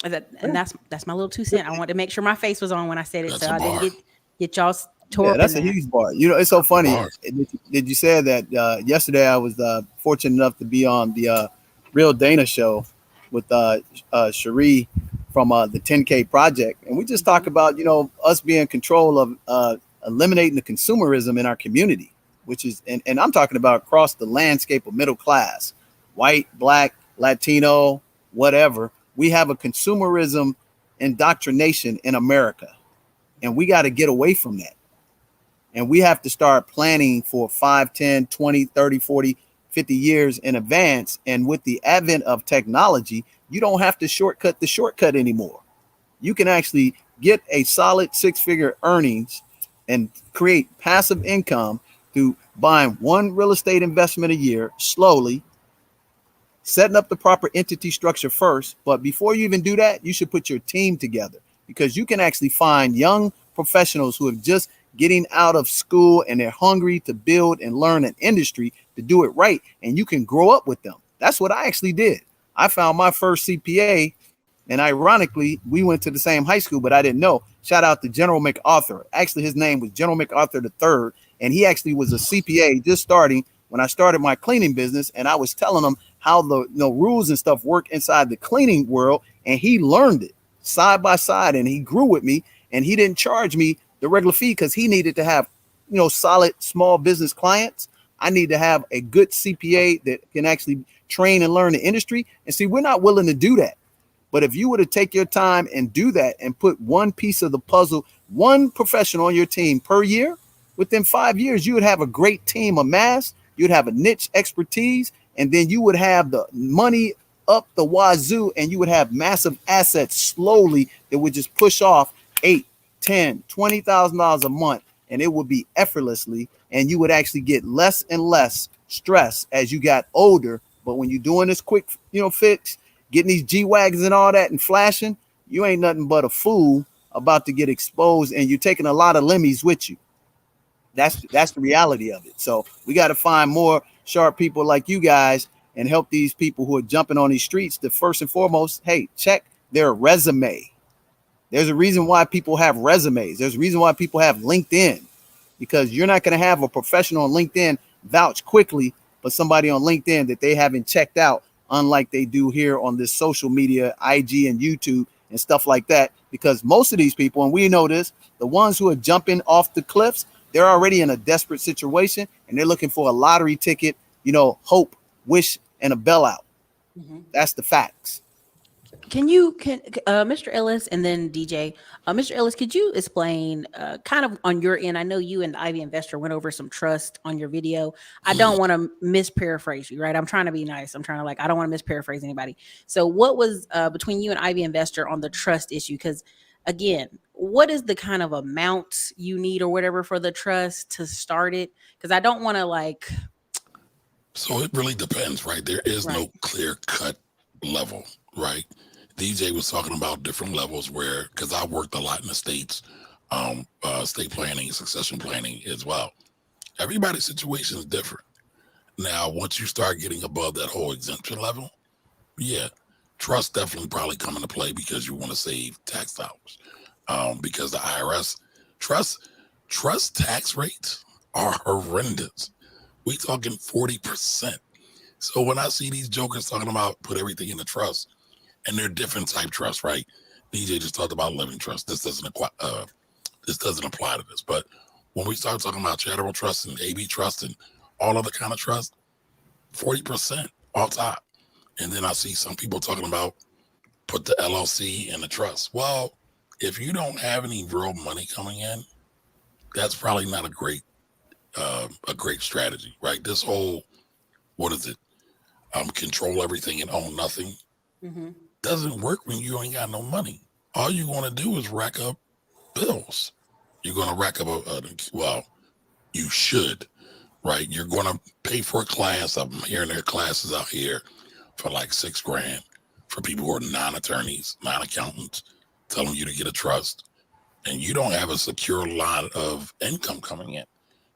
And that's my little 2 cents. I wanted to make sure my face was on when I said it. So I didn't get y'all tore up. That's a huge bar. It's so funny. Did you say that yesterday I was fortunate enough to be on the Real Dana show with Cherie from the 10K project. And we just talk about, us being in control of eliminating the consumerism in our community, which is, and I'm talking about across the landscape of middle class, white, black, Latino, whatever. We have a consumerism indoctrination in America, and we got to get away from that. And we have to start planning for 5, 10, 20, 30, 40, 50 years in advance. And with the advent of technology, you don't have to shortcut the shortcut anymore. You can actually get a solid 6-figure earnings and create passive income through buying one real estate investment a year, slowly setting up the proper entity structure first. But before you even do that, you should put your team together, because you can actually find young professionals who are just getting out of school and they're hungry to build and learn an industry to do it right. And you can grow up with them. That's what I actually did. I found my first CPA, and ironically, we went to the same high school, but I didn't know. Shout out to General MacArthur. Actually, his name was General MacArthur III, and he actually was a CPA just starting when I started my cleaning business. And I was telling him how the rules and stuff work inside the cleaning world, and he learned it side by side, and he grew with me. And he didn't charge me the regular fee because he needed to have, solid small business clients. I need to have a good CPA that can actually train and learn the industry. And see, we're not willing to do that. But if you were to take your time and do that and put one piece of the puzzle, one professional on your team per year, within 5 years, you would have a great team amassed. You'd have a niche expertise, and then you would have the money up the wazoo, and you would have massive assets slowly that would just push off $8, $10, $20,000 a month, and it would be effortlessly, and you would actually get less and less stress as you got older. But when you're doing this quick, fix, getting these G-Wagons and all that and flashing, you ain't nothing but a fool about to get exposed, and you're taking a lot of lemmies with you. That's the reality of it. So we got to find more sharp people like you guys and help these people who are jumping on these streets to, first and foremost, hey, check their resume. There's a reason why people have resumes. There's a reason why people have LinkedIn, because you're not going to have a professional on LinkedIn vouch quickly for somebody on LinkedIn that they haven't checked out, unlike they do here on this social media, IG and YouTube and stuff like that. Because most of these people, and we know this, the ones who are jumping off the cliffs, they're already in a desperate situation and they're looking for a lottery ticket, hope, wish, and a bailout. Mm-hmm. That's the facts. Can Mr. Ellis and then DJ, Mr. Ellis, could you explain kind of on your end? I know you and Ivy Investor went over some trust on your video. I don't want to misparaphrase you, right? I'm trying to be nice. I'm trying to I don't want to misparaphrase anybody. So what was between you and Ivy Investor on the trust issue? Because again, what is the kind of amount you need or whatever for the trust to start it? Because I don't want to So it really depends, right? There is no clear cut level, right? DJ was talking about different levels because I worked a lot in the States, estate planning, succession planning as well. Everybody's situation is different. Now, once you start getting above that whole exemption level, trust definitely probably come into play because you want to save tax dollars. Because the IRS trust tax rates are horrendous. We talking 40%. So when I see these jokers talking about put everything in the trust, and they're different type trusts, right? DJ just talked about living trust. This doesn't apply to this. But when we start talking about charitable trust and AB trust and all other kind of trust, 40% off top. And then I see some people talking about put the LLC in the trust. Well, if you don't have any real money coming in, that's probably not a great strategy, right? This whole, control everything and own nothing. Mm-hmm. Doesn't work when you ain't got no money. All you're going to do is rack up bills. You're going to rack up you should, right? You're going to pay for a class. I'm hearing there are classes out here for like $6,000 for people who are non-attorneys, non-accountants, telling you to get a trust. And you don't have a secure line of income coming in.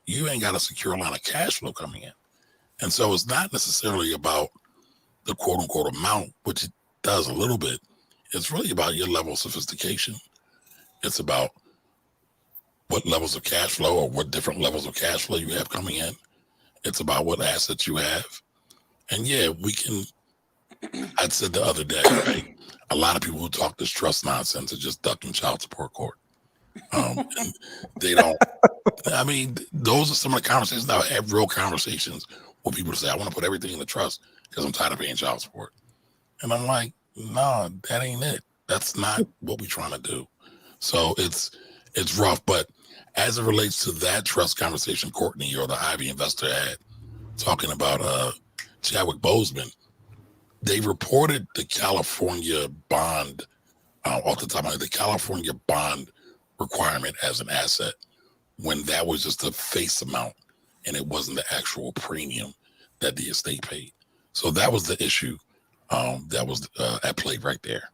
You ain't got a secure line of cash flow coming in. And so it's not necessarily about the quote unquote amount, which it does a little bit. It's really about your level of sophistication. It's about what levels of cash flow or what different levels of cash flow you have coming in. It's about what assets you have. And we can I said the other day, right? A lot of people who talk this trust nonsense are just ducking child support court. And they don't. I mean, those are some of the conversations that I have, real conversations where people say, "I want to put everything in the trust because I'm tired of paying child support." And I'm like, "No, that ain't it. That's not what we're trying to do." So it's rough. But as it relates to that trust conversation, Courtney or the Ivy investor had talking about Chadwick Boseman, they reported the California bond off the top of my head, the California bond requirement as an asset when that was just the face amount and it wasn't the actual premium that the estate paid. So that was the issue that was at play right there.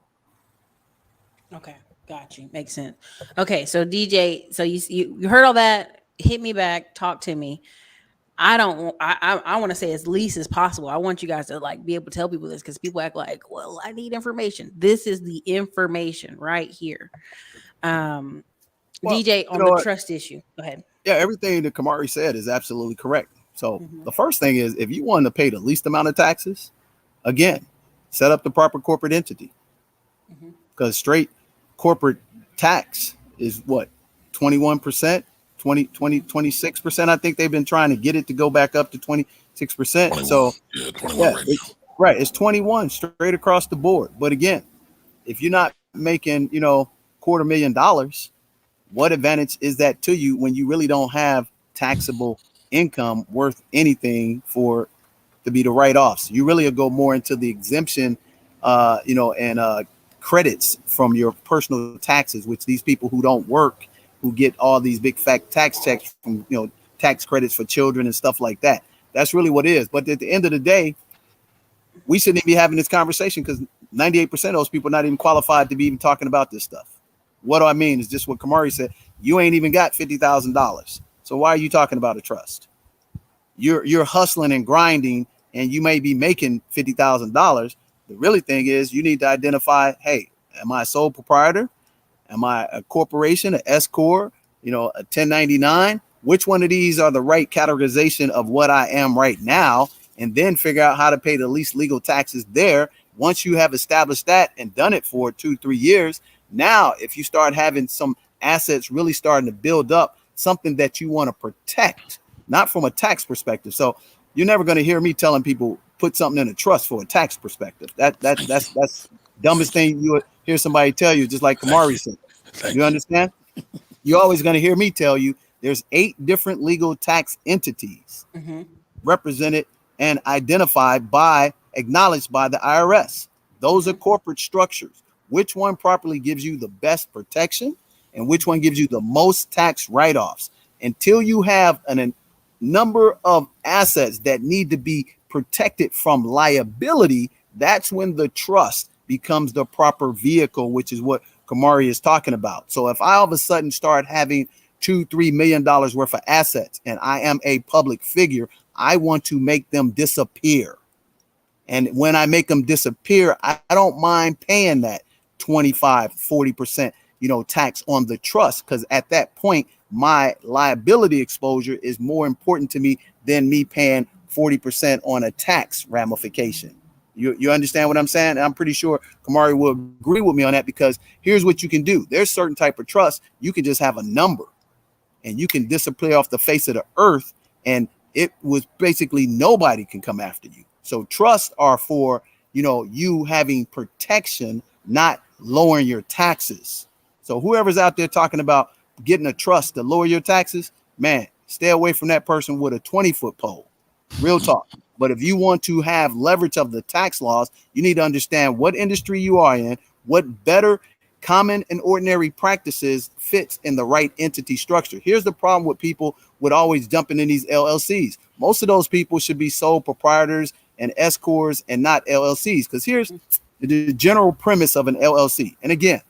Okay, got you. Makes sense. Okay, so DJ, so you heard all that. Hit me back. Talk to me. I want to say as least as possible. I want you guys to like be able to tell people this because people act like, well, I need information. This is the information right here. DJ on the trust issue. Go ahead. Yeah, everything that Kamari said is absolutely correct. So the first thing is if you want to pay the least amount of taxes, again, set up the proper corporate entity. Because straight corporate tax is what, 21%, 26%. I think they've been trying to get it to go back up to 26%. 21. So yeah, 21 right, it's 21 straight across the board. But again, if you're not making, $250,000, what advantage is that to you when you really don't have taxable income worth anything for to be the write-offs? You really go more into the exemption, and credits from your personal taxes, which these people who don't work, who get all these big fat tax checks from, tax credits for children and stuff like that. That's really what it is. But at the end of the day, we shouldn't be having this conversation because 98% of those people are not even qualified to be even talking about this stuff. What do I mean is just what Kamari said. You ain't even got $50,000. So why are you talking about a trust? You're hustling and grinding and you may be making $50,000. The really thing is you need to identify, hey, am I a sole proprietor? Am I a corporation, an S corp, a 1099? Which one of these are the right categorization of what I am right now? And then figure out how to pay the least legal taxes there. Once you have established that and done it for 2-3 years, now if you start having some assets really starting to build up, something that you want to protect, not from a tax perspective. So you're never going to hear me telling people put something in a trust for a tax perspective. That's dumbest thing you would hear somebody tell you, just like Kamari said. You understand? You're always going to hear me tell you there's 8 different legal tax entities represented and identified acknowledged by the IRS. Those are corporate structures. Which one properly gives you the best protection and which one gives you the most tax write-offs? Until you have a number of assets that need to be protected from liability, that's when the trust becomes the proper vehicle, which is what Kamari is talking about. So if I all of a sudden start having $2-3 million worth of assets and I am a public figure, I want to make them disappear. And when I make them disappear, I don't mind paying that 25-40% tax on the trust, because at that point my liability exposure is more important to me than me paying 40% on a tax ramification. You understand what I'm saying? And I'm pretty sure Kamari will agree with me on that, because here's what you can do. There's certain type of trust you can just have a number and you can disappear off the face of the earth, and it was basically nobody can come after you. So trusts are for you having protection, not lowering your taxes. So whoever's out there talking about getting a trust to lower your taxes, man, stay away from that person with a 20-foot pole. Real talk. But if you want to have leverage of the tax laws, you need to understand what industry you are in, what better common and ordinary practices fits in the right entity structure. Here's the problem with people with always jumping in these LLCs. Most of those people should be sole proprietors and S corps and not LLCs, because here's the general premise of an LLC. And again,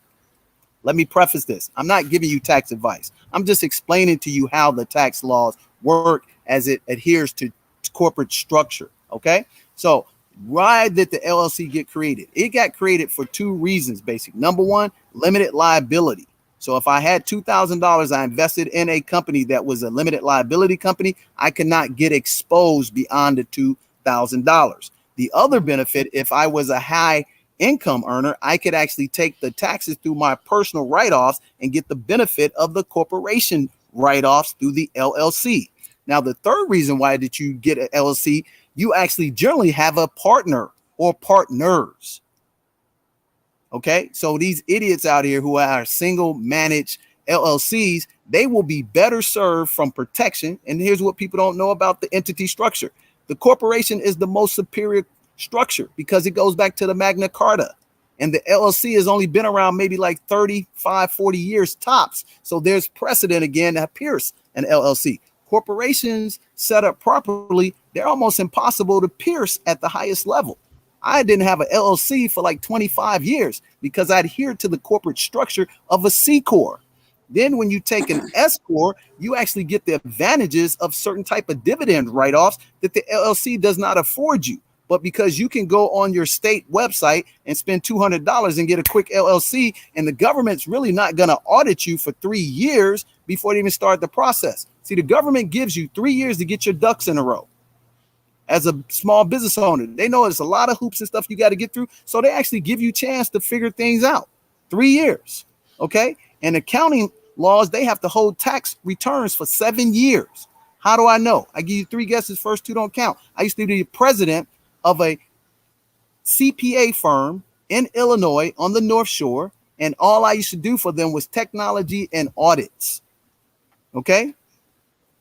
let me preface this. I'm not giving you tax advice. I'm just explaining to you how the tax laws work as it adheres to corporate structure. Okay. So why did the LLC get created? It got created for 2 reasons, basically. Number one, limited liability. So if I had $2,000 I invested in a company that was a limited liability company, I could not get exposed beyond the $2,000. The other benefit, if I was a high income earner, I could actually take the taxes through my personal write-offs and get the benefit of the corporation write-offs through the LLC. Now, the third reason why did you get an LLC, you actually generally have a partner or partners. Okay, so these idiots out here who are single managed LLCs, they will be better served from protection. And here's what people don't know about the entity structure. The corporation is the most superior structure because it goes back to the Magna Carta. And the LLC has only been around maybe like 35, 40 years tops. So there's precedent again to pierce an LLC. Corporations set up properly, they're almost impossible to pierce at the highest level. I didn't have an LLC for like 25 years because I adhered to the corporate structure of a C Corp. Then when you take an S Corp, you actually get the advantages of certain type of dividend write-offs that the LLC does not afford you. But because you can go on your state website and spend $200 and get a quick LLC, and the government's really not going to audit you for 3 years before they even start the process. See, the government gives you 3 years to get your ducks in a row. As a small business owner, they know there's a lot of hoops and stuff you got to get through. So they actually give you a chance to figure things out. 3 years. Okay. And accounting laws, they have to hold tax returns for 7 years. How do I know? I give you 3 guesses. First 2 don't count. I used to be the president of a CPA firm in Illinois on the North Shore. And all I used to do for them was technology and audits. Okay.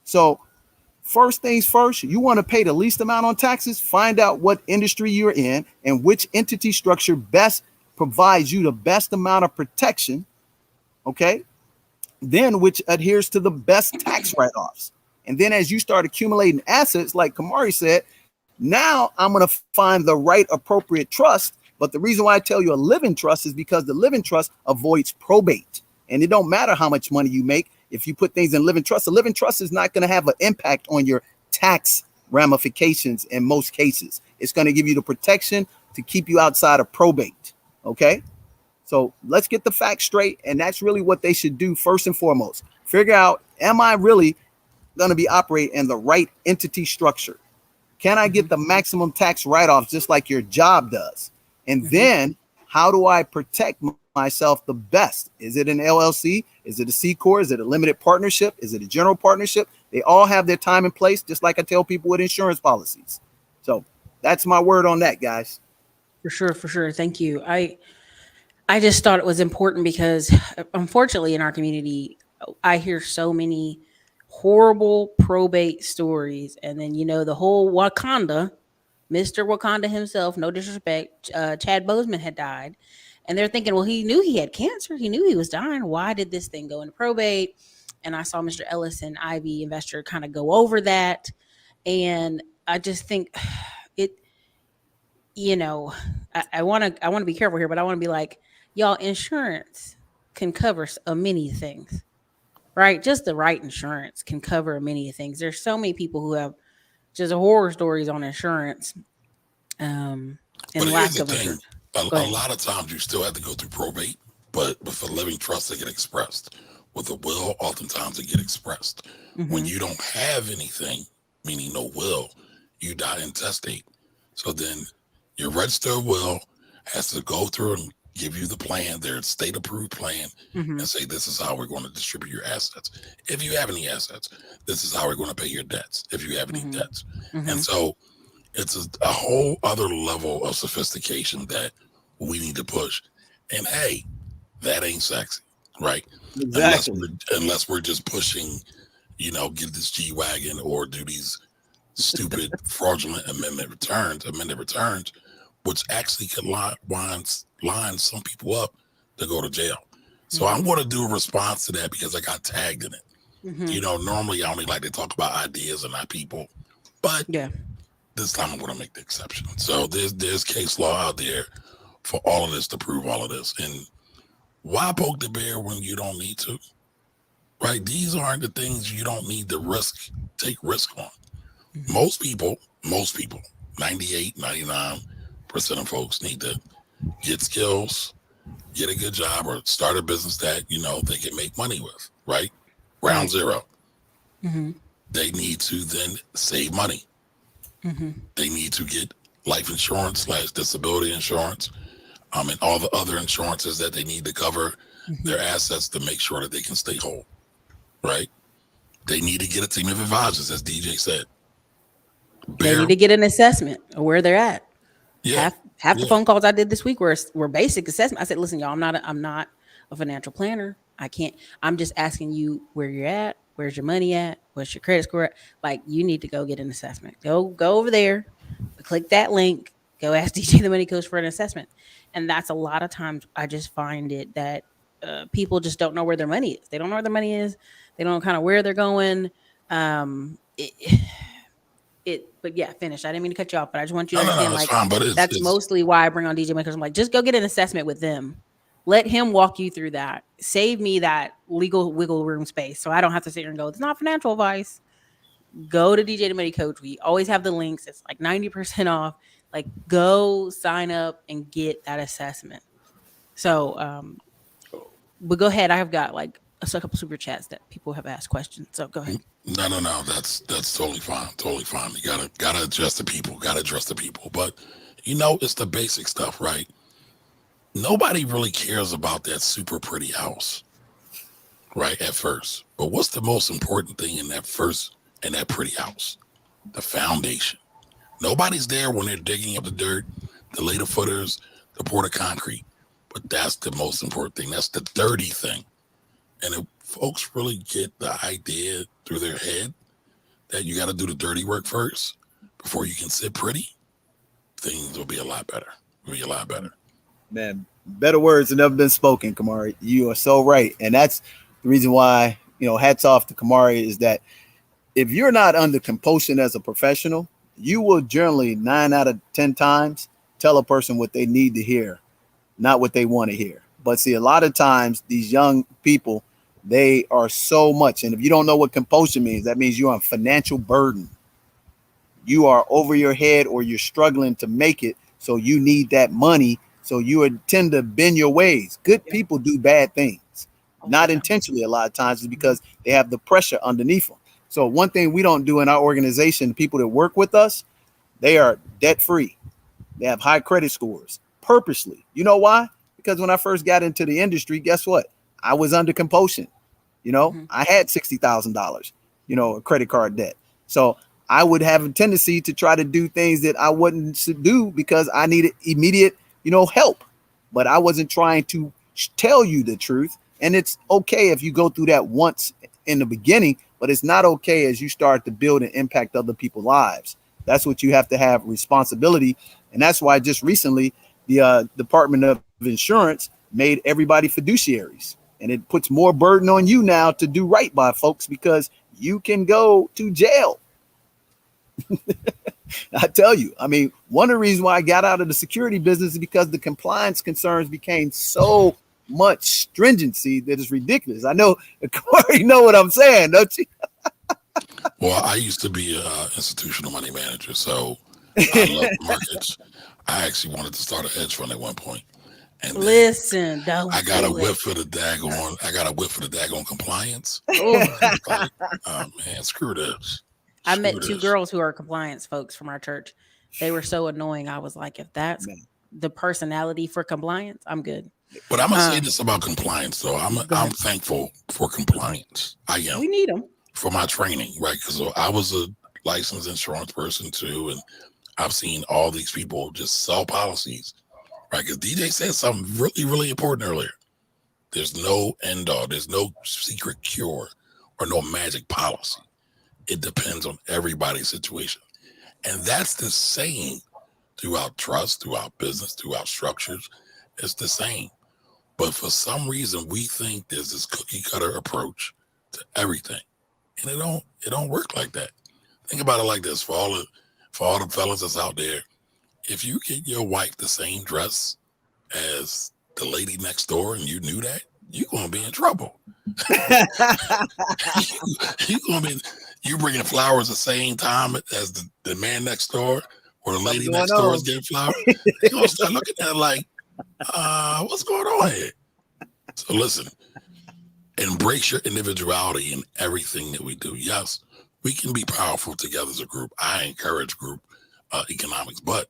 So first things first, you want to pay the least amount on taxes, find out what industry you're in and which entity structure best provides you the best amount of protection, okay? Then which adheres to the best tax write-offs. And then as you start accumulating assets, like Kamari said, now I'm going to find the right appropriate trust. But the reason why I tell you a living trust is because the living trust avoids probate. And it don't matter how much money you make. If you put things in living trust, a living trust is not going to have an impact on your tax ramifications in most cases. It's going to give you the protection to keep you outside of probate. Okay. So let's get the facts straight. And that's really what they should do first and foremost. Figure out, am I really going to be operating in the right entity structure? Can I get the maximum tax write-offs just like your job does? And then how do I protect myself the best? Is it an LLC? Is it a C Corp? Is it a limited partnership? Is it a general partnership? They all have their time and place, just like I tell people with insurance policies. So that's my word on that, guys. For sure, for sure. Thank you. I just thought it was important because unfortunately in our community, I hear so many horrible probate stories. And then, the whole Wakanda, Mr. Wakanda himself, no disrespect, Chad Boseman had died. And they're thinking, well, he knew he had cancer. He knew he was dying. Why did this thing go into probate? And I saw Mr. Ellis and Ivy Investor kind of go over that. And I just think I want to be careful here, but I want to be like, y'all, insurance can cover many things, right? Just the right insurance can cover many things. There's so many people who have just horror stories on insurance and lack of insurance. A lot of times you still have to go through probate, but with a living trust, they get expressed. With a will, oftentimes they get expressed. When you don't have anything, meaning no will, you die intestate. So then your registered will has to go through and give you the plan, their state approved plan, and say, this is how we're going to distribute your assets. If you have any assets, this is how we're going to pay your debts. If you have any debts. And so it's a whole other level of sophistication that we need to push. And hey, that ain't sexy, right? Exactly. Unless we're just pushing, get this G-Wagon or do these stupid fraudulent amended returns, which actually could line some people up to go to jail. So I'm going to do a response to that because I got tagged in it. Normally I only like to talk about ideas and not people, but this time I'm going to make the exception. So there's case law out there for all of this to prove all of this. And why poke the bear when you don't need to? Right? These aren't the things you don't need to take risk on. Most people, 98, 99% of folks need to get skills, get a good job, or start a business that, they can make money with, right? Round zero. They need to then save money. They need to get life insurance / disability insurance, and all the other insurances that they need to cover their assets to make sure that they can stay whole, right? They need to get a team of advisors, as DJ said. They need to get an assessment of where they're at. Yeah. Half the phone calls I did this week were basic assessment. I said, listen, y'all, I'm not a financial planner. I can't. I'm just asking you where you're at. Where's your money at? What's your credit score at? Like, you need to go get an assessment. Go over there, click that link, go ask DJ the Money Coach for an assessment. And that's a lot of times I just find it that people just don't know where their money is. They don't know where their money is. They don't know kind of where they're going. But yeah, finish. I didn't mean to cut you off, but I just want you to understand, like, fine, but that's mostly why I bring on DJ Makers. I'm like, just go get an assessment with them. Let him walk you through that. Save me that legal wiggle room space, so I don't have to sit here and go, it's not financial advice. Go to DJ the Money Coach. We always have the links. It's like 90% off. Like, go sign up and get that assessment. So, but go ahead. I have got like a couple super chats that people have asked questions. So go ahead. No. That's totally fine. Totally fine. You gotta address the people. But it's the basic stuff, right? Nobody really cares about that super pretty house, right? At first. But what's the most important thing in that pretty house? The foundation. Nobody's there when they're digging up the dirt, to lay the footers, to pour the concrete. But that's the most important thing. That's the dirty thing. And if folks really get the idea through their head that you got to do the dirty work first before you can sit pretty, things will be a lot better. Man, better words have never been spoken, Kamari. You are so right. And that's the reason why, hats off to Kamari, is that if you're not under compulsion as a professional, you will generally 9 out of 10 times tell a person what they need to hear, not what they want to hear. But see, a lot of times these young people, they are so much. And if you don't know what compulsion means, that means you're on financial burden. You are over your head, or you're struggling to make it. So you need that money. So you would tend to bend your ways. Good people do bad things, not intentionally. A lot of times it's because they have the pressure underneath them. So one thing we don't do in our organization, people that work with us, they are debt free. They have high credit scores purposely. You know why? Because when I first got into the industry, guess what? I was under compulsion. I had $60,000, credit card debt. So I would have a tendency to try to do things that I wouldn't do because I needed immediate, help. But I wasn't trying to tell you the truth. And it's okay if you go through that once in the beginning, but it's not okay as you start to build and impact other people's lives. That's what you have to have responsibility. And that's why just recently the Department of Insurance made everybody fiduciaries. And it puts more burden on you now to do right by folks, because you can go to jail. I tell you, one of the reasons why I got out of the security business is because the compliance concerns became so much stringency that it's ridiculous. I know Corey know what I'm saying, don't you? Well, I used to be an institutional money manager, so I love markets. I actually wanted to start a hedge fund at one point. And listen, I got a whip for the daggone compliance. Like, oh man, screw this. I met two girls who are compliance folks from our church. They were so annoying. I was like, if that's the personality for compliance, I'm good. But I'm gonna say this about compliance, though. I'm thankful for compliance. I am. We need them for my training, right? Because I was a licensed insurance person too, and I've seen all these people just sell policies, right? Because DJ said something really, really important earlier. There's no end all. There's no secret cure or no magic policy. It depends on everybody's situation. And that's the same throughout trust, throughout business, throughout structures. It's the same. But for some reason, we think there's this cookie cutter approach to everything. And it don't work like that. Think about it like this, for all the fellas that's out there. If you get your wife the same dress as the lady next door and you knew that, you're gonna be in trouble. You bringing flowers the same time as the man next door or the lady next door is getting flowers. They're gonna start looking at it like, what's going on here? So listen, embrace your individuality in everything that we do. Yes, we can be powerful together as a group. I encourage group economics, but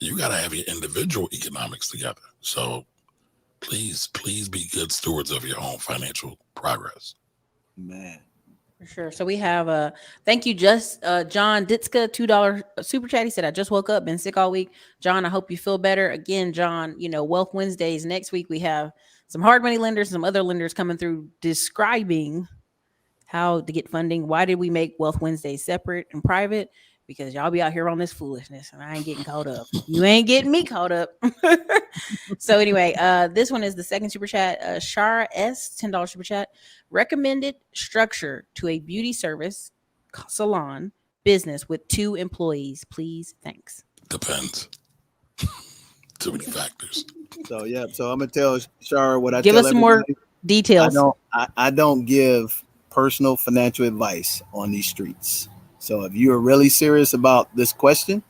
you got to have your individual economics together. So please be good stewards of your own financial progress. Man. For sure. So we have thank you, just John Ditska, $2 super chat. He said, I just woke up, been sick all week. John, I hope you feel better. Again, John, Wealth Wednesdays. Next week we have some hard money lenders, some other lenders coming through describing how to get funding. Why did we make Wealth Wednesdays separate and private? Because y'all be out here on this foolishness and I ain't getting caught up. You ain't getting me caught up. So anyway, this one is the second super chat. Shara S, $10 super chat. Recommended structure to a beauty service salon business with 2 employees, please. Thanks. Depends. Too many factors. So yeah, so I'm gonna tell Shara what I give tell us some more everybody. details. I don't give personal financial advice on these streets. So if you are really serious about this question,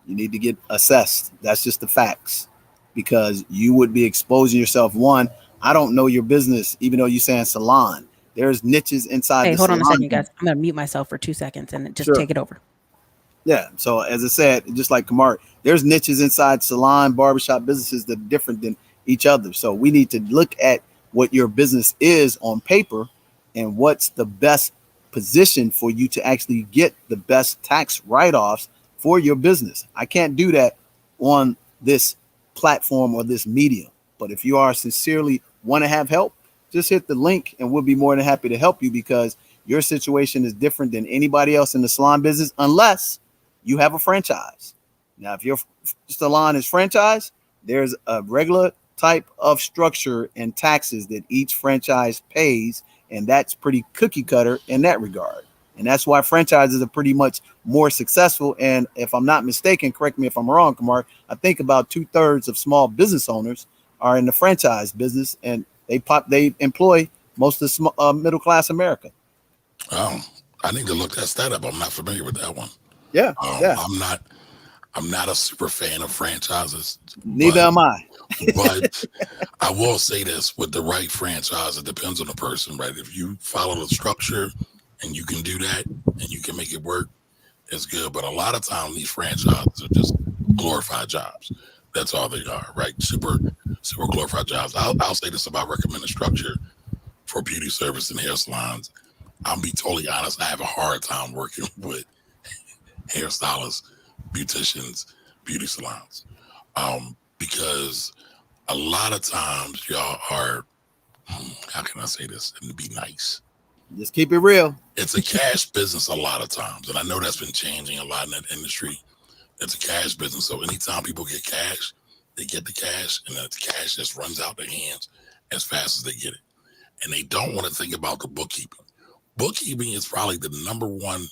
you need to get assessed. That's just the facts, because you would be exposing yourself. One, I don't know your business, even though you're saying salon. There's niches inside. Hey, the hold salon on a second, guys. I'm gonna mute myself for 2 seconds and just take it over. Yeah. So as I said, just like Kamar, there's niches inside salon, barbershop businesses that are different than each other. So we need to look at what your business is on paper and what's the best position for you to actually get the best tax write-offs for your business. I can't do that on this platform or this medium. But if you are sincerely want to have help, just hit the link and we'll be more than happy to help you, because your situation is different than anybody else in the salon business unless you have a franchise. Now, if your salon is franchise, there's a regular type of structure and taxes that each franchise pays, and that's pretty cookie cutter in that regard. And that's why franchises are pretty much more successful. And if I'm not mistaken, correct me if I'm wrong, Kamar, I think about 2/3 of small business owners are in the franchise business, and they employ most of the middle class America. I need to look that stat up. I'm not familiar with that one. Yeah, yeah. I'm not a super fan of franchises. Neither am I. But I will say this: with the right franchise, it depends on the person, right? If you follow the structure and you can do that and you can make it work, it's good. But a lot of times these franchises are just glorified jobs. That's all they are, right? Super glorified jobs. I'll say this about recommended structure for beauty service and hair salons. I'll be totally honest. I have a hard time working with hairstylists, beauticians, beauty salons, because a lot of times y'all are, how can I say this and be nice? Just keep it real. It's a cash business a lot of times, and I know that's been changing a lot in that industry. It's a cash business, so anytime people get cash, they get the cash, and the cash just runs out their hands as fast as they get it, and they don't want to think about the bookkeeping. Bookkeeping is probably the number one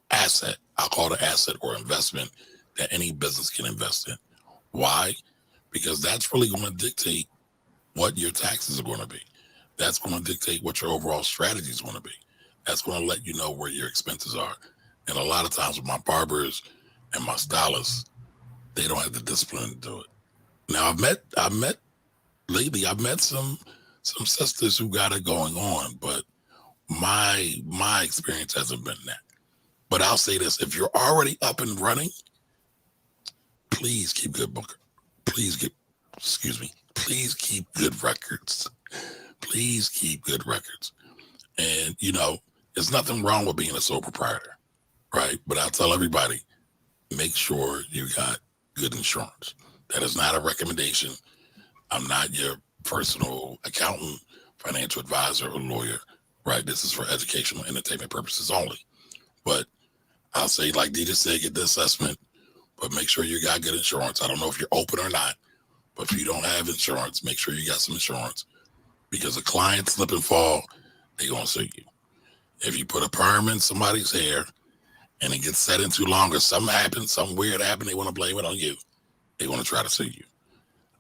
asset, I'll call it asset or investment, that any business can invest in. Why? Because that's really going to dictate what your taxes are going to be. That's going to dictate what your overall strategy is going to be. That's going to let you know where your expenses are. And a lot of times with my barbers and my stylists, they don't have the discipline to do it. Now I've met some sisters who got it going on, but my experience hasn't been that. But I'll say this: if you're already up and running, please keep good booker. Please keep good records. Please keep good records. And there's nothing wrong with being a sole proprietor, right? But I'll tell everybody, make sure you got good insurance. That is not a recommendation. I'm not your personal accountant, financial advisor, or lawyer, right? This is for educational entertainment purposes only. But I'll say, like DJ said, get the assessment, but make sure you got good insurance. I don't know if you're open or not, but if you don't have insurance, make sure you got some insurance, because a client slip and fall, they're going to sue you. If you put a perm in somebody's hair and it gets set in too long, or something happens, something weird happened, they want to blame it on you. They want to try to sue you.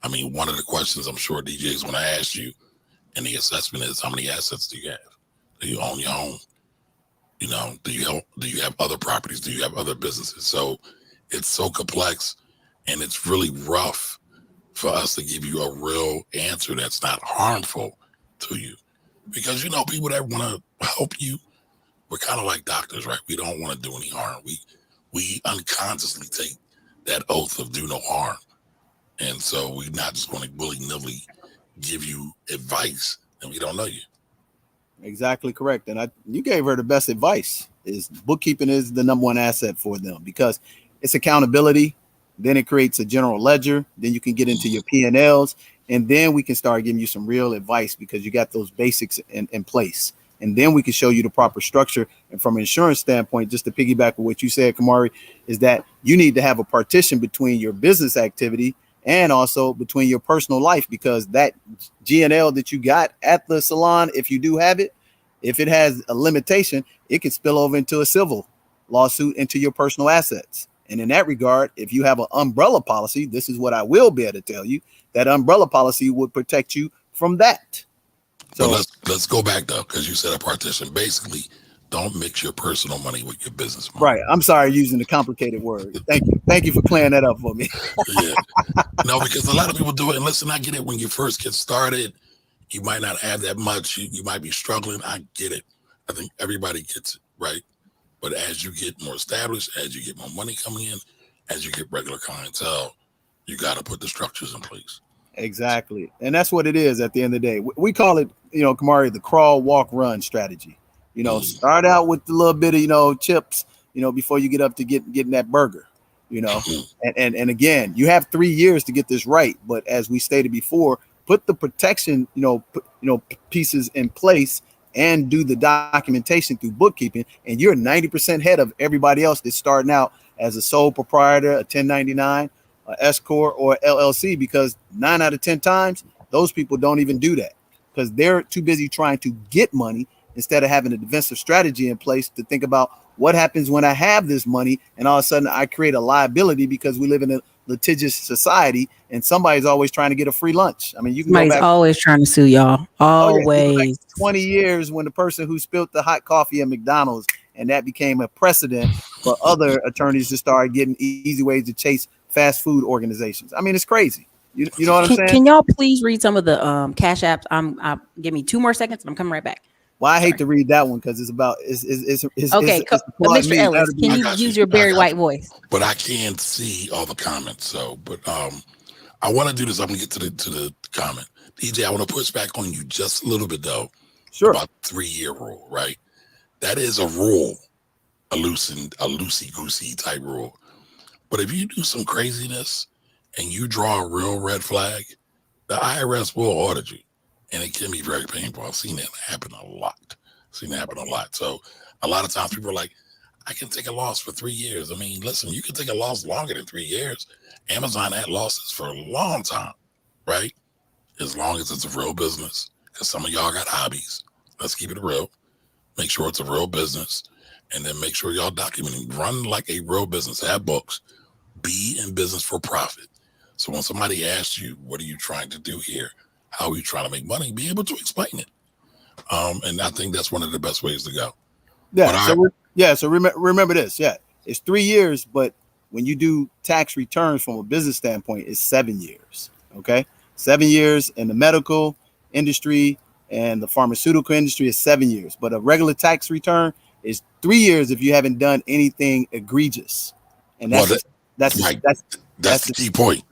I mean, one of the questions I'm sure DJs want to ask you in the assessment is, how many assets do you have? Do you own your home? Do you have other properties? Do you have other businesses? So it's so complex, and it's really rough for us to give you a real answer that's not harmful to you. Because, people that want to help you, we're kind of like doctors, right? We don't want to do any harm. We unconsciously take that oath of do no harm. And so we're not just going to willy-nilly give you advice and we don't know you. Exactly correct. And you gave her the best advice. Is bookkeeping is the number one asset for them because it's accountability. Then it creates a general ledger. Then you can get into your P&Ls, and then we can start giving you some real advice because you got those basics in place. And then we can show you the proper structure. And from an insurance standpoint, just to piggyback with what you said, Kamari, is that you need to have a partition between your business activity and also between your personal life, because that G&L that you got at the salon, if you do have it, if it has a limitation, it could spill over into a civil lawsuit into your personal assets. And in that regard, if you have an umbrella policy, this is what I will be able to tell you, that umbrella policy would protect you from that. So let's go back though, because you said a partition. Basically, don't mix your personal money with your business money. Right. I'm sorry using the complicated word. Thank you. Thank you for clearing that up for me. Yeah. No, because a lot of people do it. And listen, I get it. When you first get started, you might not have that much. You might be struggling. I get it. I think everybody gets it, right? But as you get more established, as you get more money coming in, as you get regular clientele, you got to put the structures in place. Exactly. And that's what it is at the end of the day. We call it, Kamari, the crawl, walk, run strategy. Start out with a little bit of, chips, before you get up to getting that burger, and again, you have 3 years to get this right. But as we stated before, put the protection, pieces in place and do the documentation through bookkeeping. And you're 90% ahead of everybody else that's starting out as a sole proprietor, a 1099, a S corp, or LLC, because 9 out of 10 times those people don't even do that because they're too busy trying to get money instead of having a defensive strategy in place to think about what happens when I have this money and all of a sudden I create a liability, because we live in a litigious society and somebody's always trying to get a free lunch. I mean, you can Somebody's always trying to sue y'all. Always. 20 years when the person who spilled the hot coffee at McDonald's, and that became a precedent for other attorneys to start getting easy ways to chase fast food organizations. I mean, it's crazy. You know what I'm saying? Can y'all please read some of the Cash Apps? Give me 2 more seconds and I'm coming right back. Well, I hate to read that one because it's about it's okay. Mr. Ellis, can you use your Barry White voice? But I can't see all the comments. So, but I want to do this. I'm gonna get to the comment. DJ, I want to push back on you just a little bit though. Sure. About the 3-year rule, right? That is a rule, a loosey-goosey type rule. But if you do some craziness and you draw a real red flag, the IRS will audit you. And it can be very painful. I've seen that happen a lot. So a lot of times people are like, I can take a loss for 3 years. I mean, listen, you can take a loss longer than 3 years. Amazon had losses for a long time, right? As long as it's a real business. Because some of y'all got hobbies. Let's keep it real. Make sure it's a real business. And then make sure y'all documenting. Run like a real business. Have books. Be in business for profit. So when somebody asks you, what are you trying to do here? How are you trying to make money? Be able to explain it. And I think that's one of the best ways to go. Yeah. So remember this. Yeah. It's 3 years, but when you do tax returns from a business standpoint, it's 7 years. Okay. 7 years in the medical industry and the pharmaceutical industry is 7 years, but a regular tax return is 3 years if you haven't done anything egregious. And that's the key point.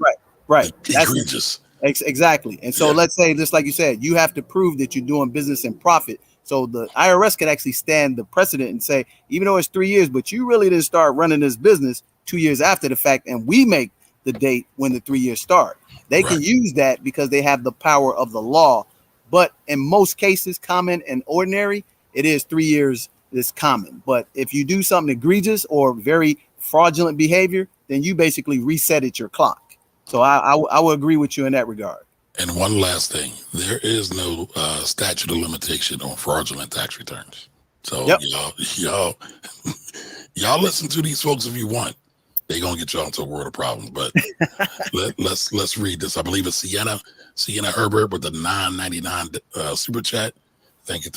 Right. That's egregious. Exactly. And so let's say, just like you said, you have to prove that you're doing business in profit. So the IRS could actually stand the precedent and say, even though it's 3 years, but you really didn't start running this business 2 years after the fact, and we make the date when the 3 years start. They can use that because they have the power of the law. But in most cases, common and ordinary, it is 3 years is common. But if you do something egregious or very fraudulent behavior, then you basically reset your clock. So I will agree with you in that regard. And one last thing, there is no statute of limitation on fraudulent tax returns. So y'all listen to these folks if you want. They're gonna get y'all into a world of problems. But let's read this. I believe it's Sienna Herbert with the $9.99 super chat. Thank you.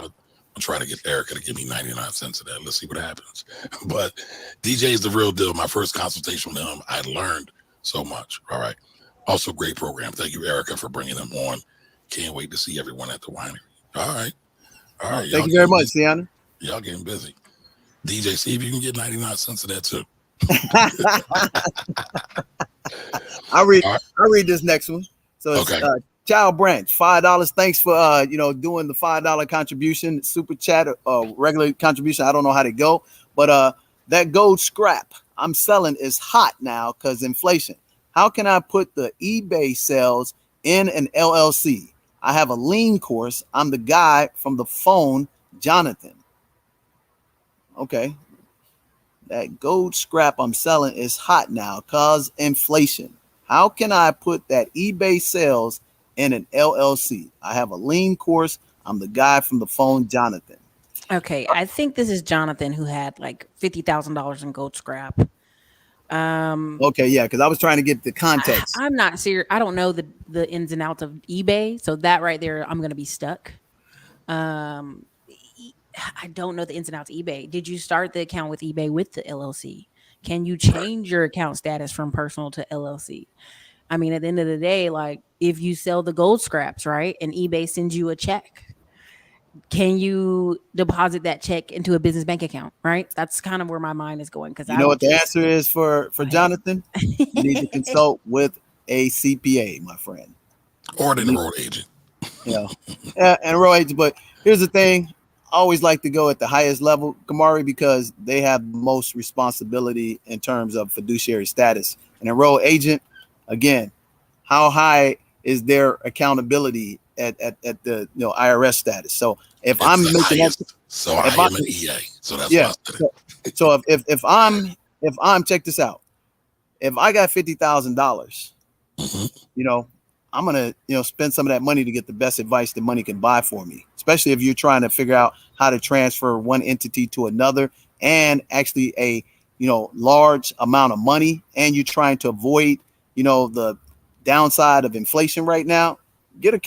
I'll try to get Erica to give me 99 cents of that. Let's see what happens. But DJ is the real deal. My first consultation with him, I learned so much. All right. Also, great program. Thank you, Erica, for bringing them on. Can't wait to see everyone at the winery. All right. Thank you very much, Sienna. Y'all getting busy. DJ, see if you can get 99 cents of that too. I read this next one. So it's Okay. Child Branch, $5. Thanks for doing the $5 contribution, super chat, regular contribution. I don't know how to go, but that gold scrap I'm selling is hot now because inflation. How can I put the eBay sales in an LLC? I have a lean course. I'm the guy from the phone, Jonathan. Okay. That gold scrap I'm selling is hot now because inflation. How can I put that eBay sales in an LLC? I have a lean course. I'm the guy from the phone, Jonathan. Okay, I think this is Jonathan who had like $50,000 in gold scrap. Okay, yeah, because I was trying to get the context. I'm not serious. I don't know the ins and outs of eBay, so that right there, I'm gonna be stuck. I don't know the ins and outs of eBay. Did you start the account with eBay with the LLC? Can you change your account status from personal to LLC? I mean, at the end of the day, like if you sell the gold scraps, right, and eBay sends you a check, can you deposit that check into a business bank account, right? That's kind of where my mind is going because You I know would what the just answer is for Jonathan? You need to consult with a CPA, my friend. Or an enrolled agent. Yeah, enrolled agent. But here's the thing. I always like to go at the highest level, Kamari, because they have the most responsibility in terms of fiduciary status. An enrolled agent, again, how high is their accountability at the IRS status? So if I'm making that, so I am an EA. So that's what I said. So if I'm check this out. If I got $50,000, I'm gonna spend some of that money to get the best advice that money can buy for me, especially if you're trying to figure out how to transfer one entity to another and actually a large amount of money, and you're trying to avoid the downside of inflation right now. Get a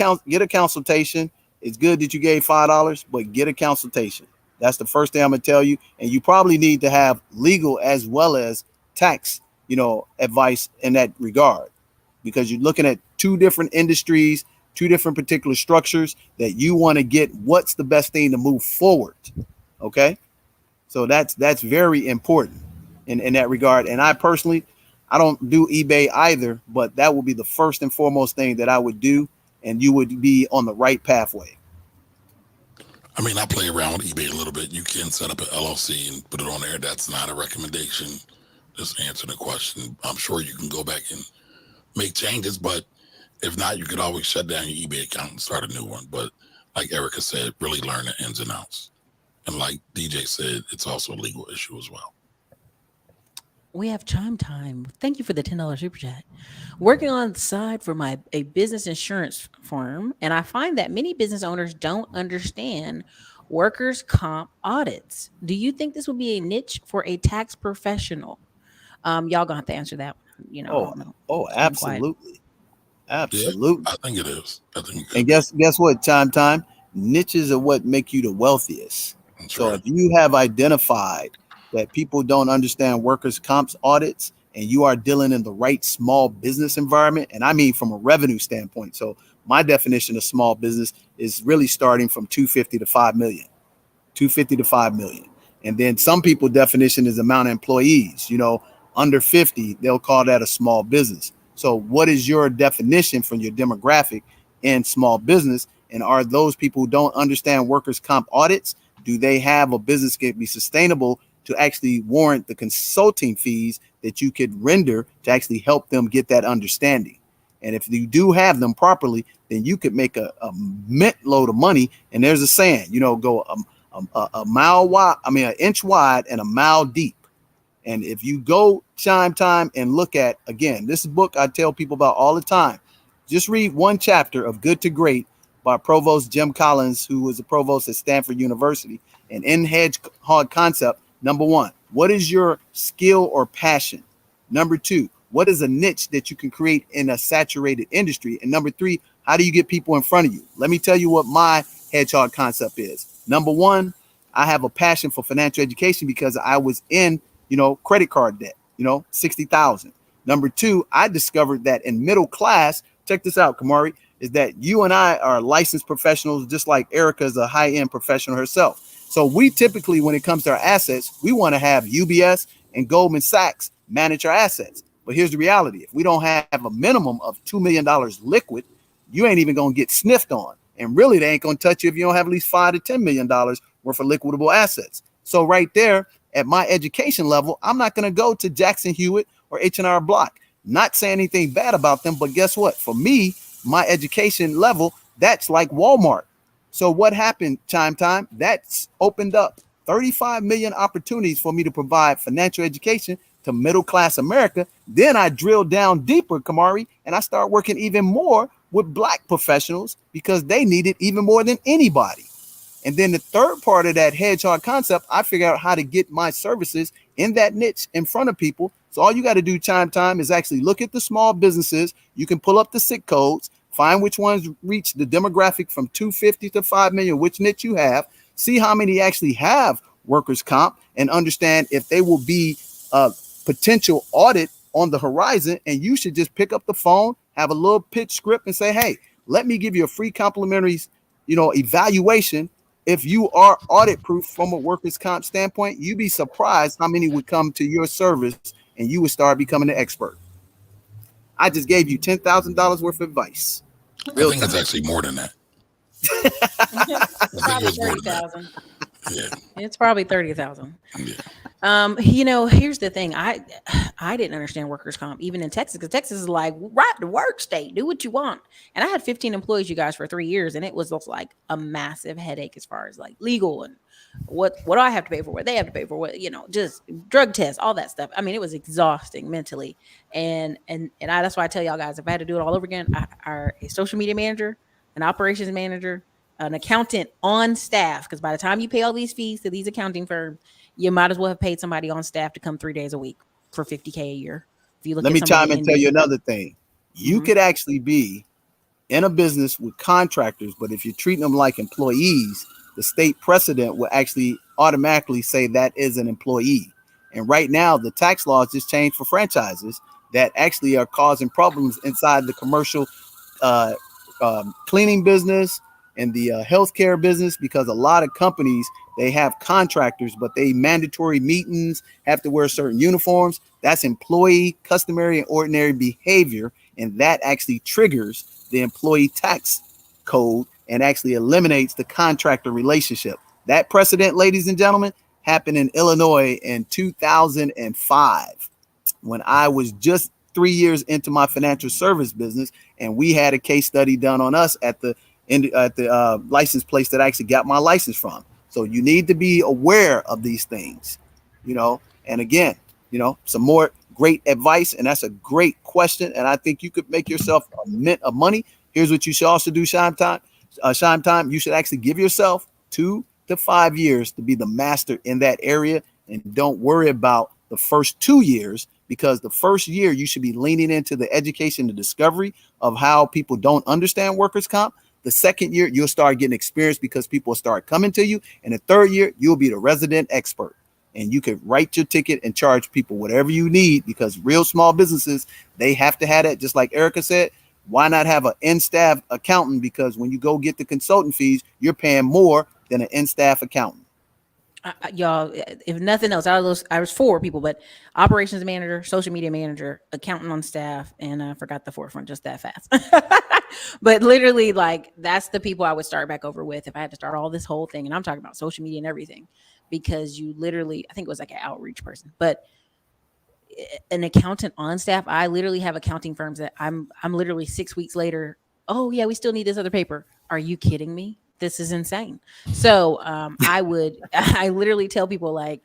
consultation. It's good that you gave $5, but get a consultation. That's the first thing I'm gonna tell you. And you probably need to have legal as well as tax advice in that regard, because you're looking at two different industries, two different particular structures that you want to get what's the best thing to move forward. Okay. So that's very important in that regard. And I personally, I don't do eBay either, but that would be the first and foremost thing that I would do. And you would be on the right pathway. I mean, I play around with eBay a little bit. You can set up an LLC and put it on there. That's not a recommendation. Just answer the question. I'm sure you can go back and make changes, but if not, you could always shut down your eBay account and start a new one. But like Erica said, really learn the ins and outs. And like DJ said, it's also a legal issue as well. We have chime time. Thank you for the $10 super chat. Working on the side for a business insurance firm, and I find that many business owners don't understand workers' comp audits. Do you think this will be a niche for a tax professional? Y'all gonna have to answer that. Absolutely. Absolutely. Yeah, I think it is. And guess what? Time. Niches are what make you the wealthiest. That's so right. If you have identified that people don't understand workers' comp audits, and you are dealing in the right small business environment, and I mean from a revenue standpoint. So my definition of small business is really starting from 250 to 5 million. 250 to 5 million. And then some people definition is amount of employees, under 50, they'll call that a small business. So what is your definition from your demographic in small business? And are those people who don't understand workers' comp audits, do they have a business that can be sustainable to actually warrant the consulting fees that you could render to actually help them get that understanding? And if you do have them properly, then you could make a mint load of money. And there's a saying, go a mile wide, an inch wide and a mile deep. And if you go time and look at, again, this book I tell people about all the time, just read one chapter of Good to Great by Provost Jim Collins, who was a provost at Stanford University. And in Hedgehog concept, number one, what is your skill or passion? Number two, what is a niche that you can create in a saturated industry? And number three, how do you get people in front of you? Let me tell you what my Hedgehog concept is. Number one, I have a passion for financial education because I was in credit card debt, 60,000. Number two, I discovered that in middle class, check this out, Kamari, is that you and I are licensed professionals, just like Erica is a high-end professional herself. So we typically, when it comes to our assets, we want to have UBS and Goldman Sachs manage our assets. But here's the reality. If we don't have a minimum of $2 million liquid, you ain't even going to get sniffed on. And really, they ain't going to touch you if you don't have at least $5 to $10 million worth of liquidable assets. So right there, at my education level, I'm not going to go to Jackson Hewitt or H&R Block. Not saying anything bad about them, but guess what? For me, my education level, that's like Walmart. So what happened, Chime Time? That's opened up 35 million opportunities for me to provide financial education to middle-class America. Then I drill down deeper, Kamari, and I start working even more with Black professionals because they need it even more than anybody. And then the third part of that hedgehog concept, I figure out how to get my services in that niche in front of people. So all you got to do, Chime Time, is actually look at the small businesses. You can pull up the SIC codes, find which ones reach the demographic from 250 to 5 million, which niche you have, see how many actually have workers' comp, and understand if they will be a potential audit on the horizon. And you should just pick up the phone, have a little pitch script, and say, hey, let me give you a free complimentary, evaluation. If you are audit proof from a workers' comp standpoint, you'd be surprised how many would come to your service and you would start becoming an expert. I just gave you $10,000 worth of advice. I think it's actually more than that. Probably 30,000. Yeah. It's probably 30,000. Yeah. Here's the thing. I didn't understand workers' comp even in Texas, because Texas is like, right to work state, do what you want. And I had 15 employees, you guys, for 3 years, and it was like a massive headache as far as like legal and what do I have to pay for, what they have to pay for, what, just drug tests, all that stuff. I mean, it was exhausting mentally. And that's why I tell y'all guys, if I had to do it all over again, a social media manager, an operations manager, an accountant on staff, because by the time you pay all these fees to these accounting firms, you might as well have paid somebody on staff to come 3 days a week for $50K a year. If you look, let me chime and tell you another thing. You could actually be in a business with contractors, but if you're treating them like employees, the state precedent will actually automatically say that is an employee. And right now, the tax laws just changed for franchises that actually are causing problems inside the commercial cleaning business and the healthcare business, because a lot of companies, they have contractors, but they mandatory meetings, have to wear certain uniforms. That's employee customary and ordinary behavior. And that actually triggers the employee tax code and actually eliminates the contractor relationship. That precedent, ladies and gentlemen, happened in Illinois in 2005 when I was just 3 years into my financial service business. And we had a case study done on us at the license place that I actually got my license from. So you need to be aware of these things, and again, some more great advice. And that's a great question. And I think you could make yourself a mint of money. Here's what you should also do, Shime Time. You should actually give yourself 2 to 5 years to be the master in that area. And don't worry about the first 2 years, because the first year you should be leaning into the education and discovery of how people don't understand workers' comp. The second year, you'll start getting experience because people will start coming to you. And the third year, you'll be the resident expert. And you can write your ticket and charge people whatever you need, because real small businesses, they have to have that. Just like Erica said, why not have an in-staff accountant? Because when you go get the consultant fees, you're paying more than an in-staff accountant. Y'all, if nothing else, I was 4 people, but operations manager, social media manager, accountant on staff, and I forgot the fourth one just that fast. But literally, like, that's the people I would start back over with if I had to start all this whole thing. And I'm talking about social media and everything, because you literally, I think it was like an outreach person, but an accountant on staff. I literally have accounting firms that I'm literally 6 weeks later. Oh yeah, we still need this other paper. Are you kidding me? This is insane. So I literally tell people, like,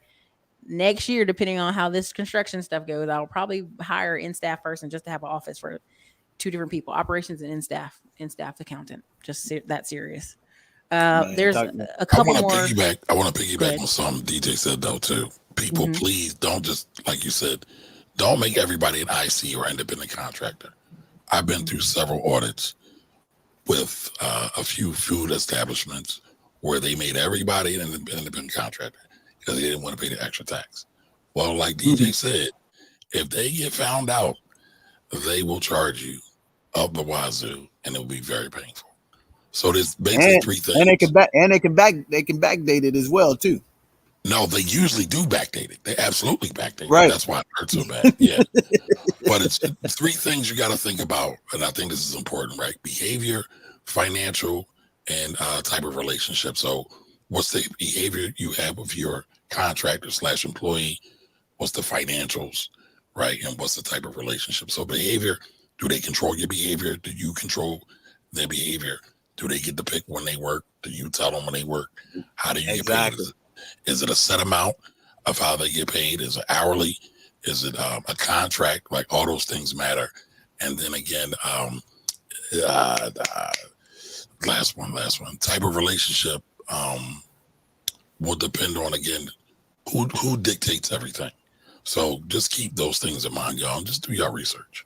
next year, depending on how this construction stuff goes, I'll probably hire in-staff person just to have an office for 2 different people, operations and in-staff accountant. Just that serious. There's a couple more. I want to piggyback on something DJ said though too. People, please don't just, like you said, don't make everybody an IC or independent contractor. I've been through several audits with a few food establishments where they made everybody an independent contractor because they didn't want to pay the extra tax. Well, like DJ said, if they get found out, they will charge you up the wazoo, and it will be very painful. So there's basically 3 things. And they can backdate it as well too. No, they usually do backdate it. They absolutely backdate Right. it. That's why it hurts so bad. Yeah. But it's three things you got to think about. And I think this is important, right? Behavior, financial, and type of relationship. So what's the behavior you have with your contractor / employee? What's the financials, right? And what's the type of relationship? So behavior, do they control your behavior? Do you control their behavior? Do they get to pick when they work? Do you tell them when they work? How do you get paid? Is it a set amount of how they get paid? Is it hourly? Is it a contract? Like all those things matter. And then again, last one. Type of relationship will depend on, again, who dictates everything. So just keep those things in mind, y'all. Just do your research.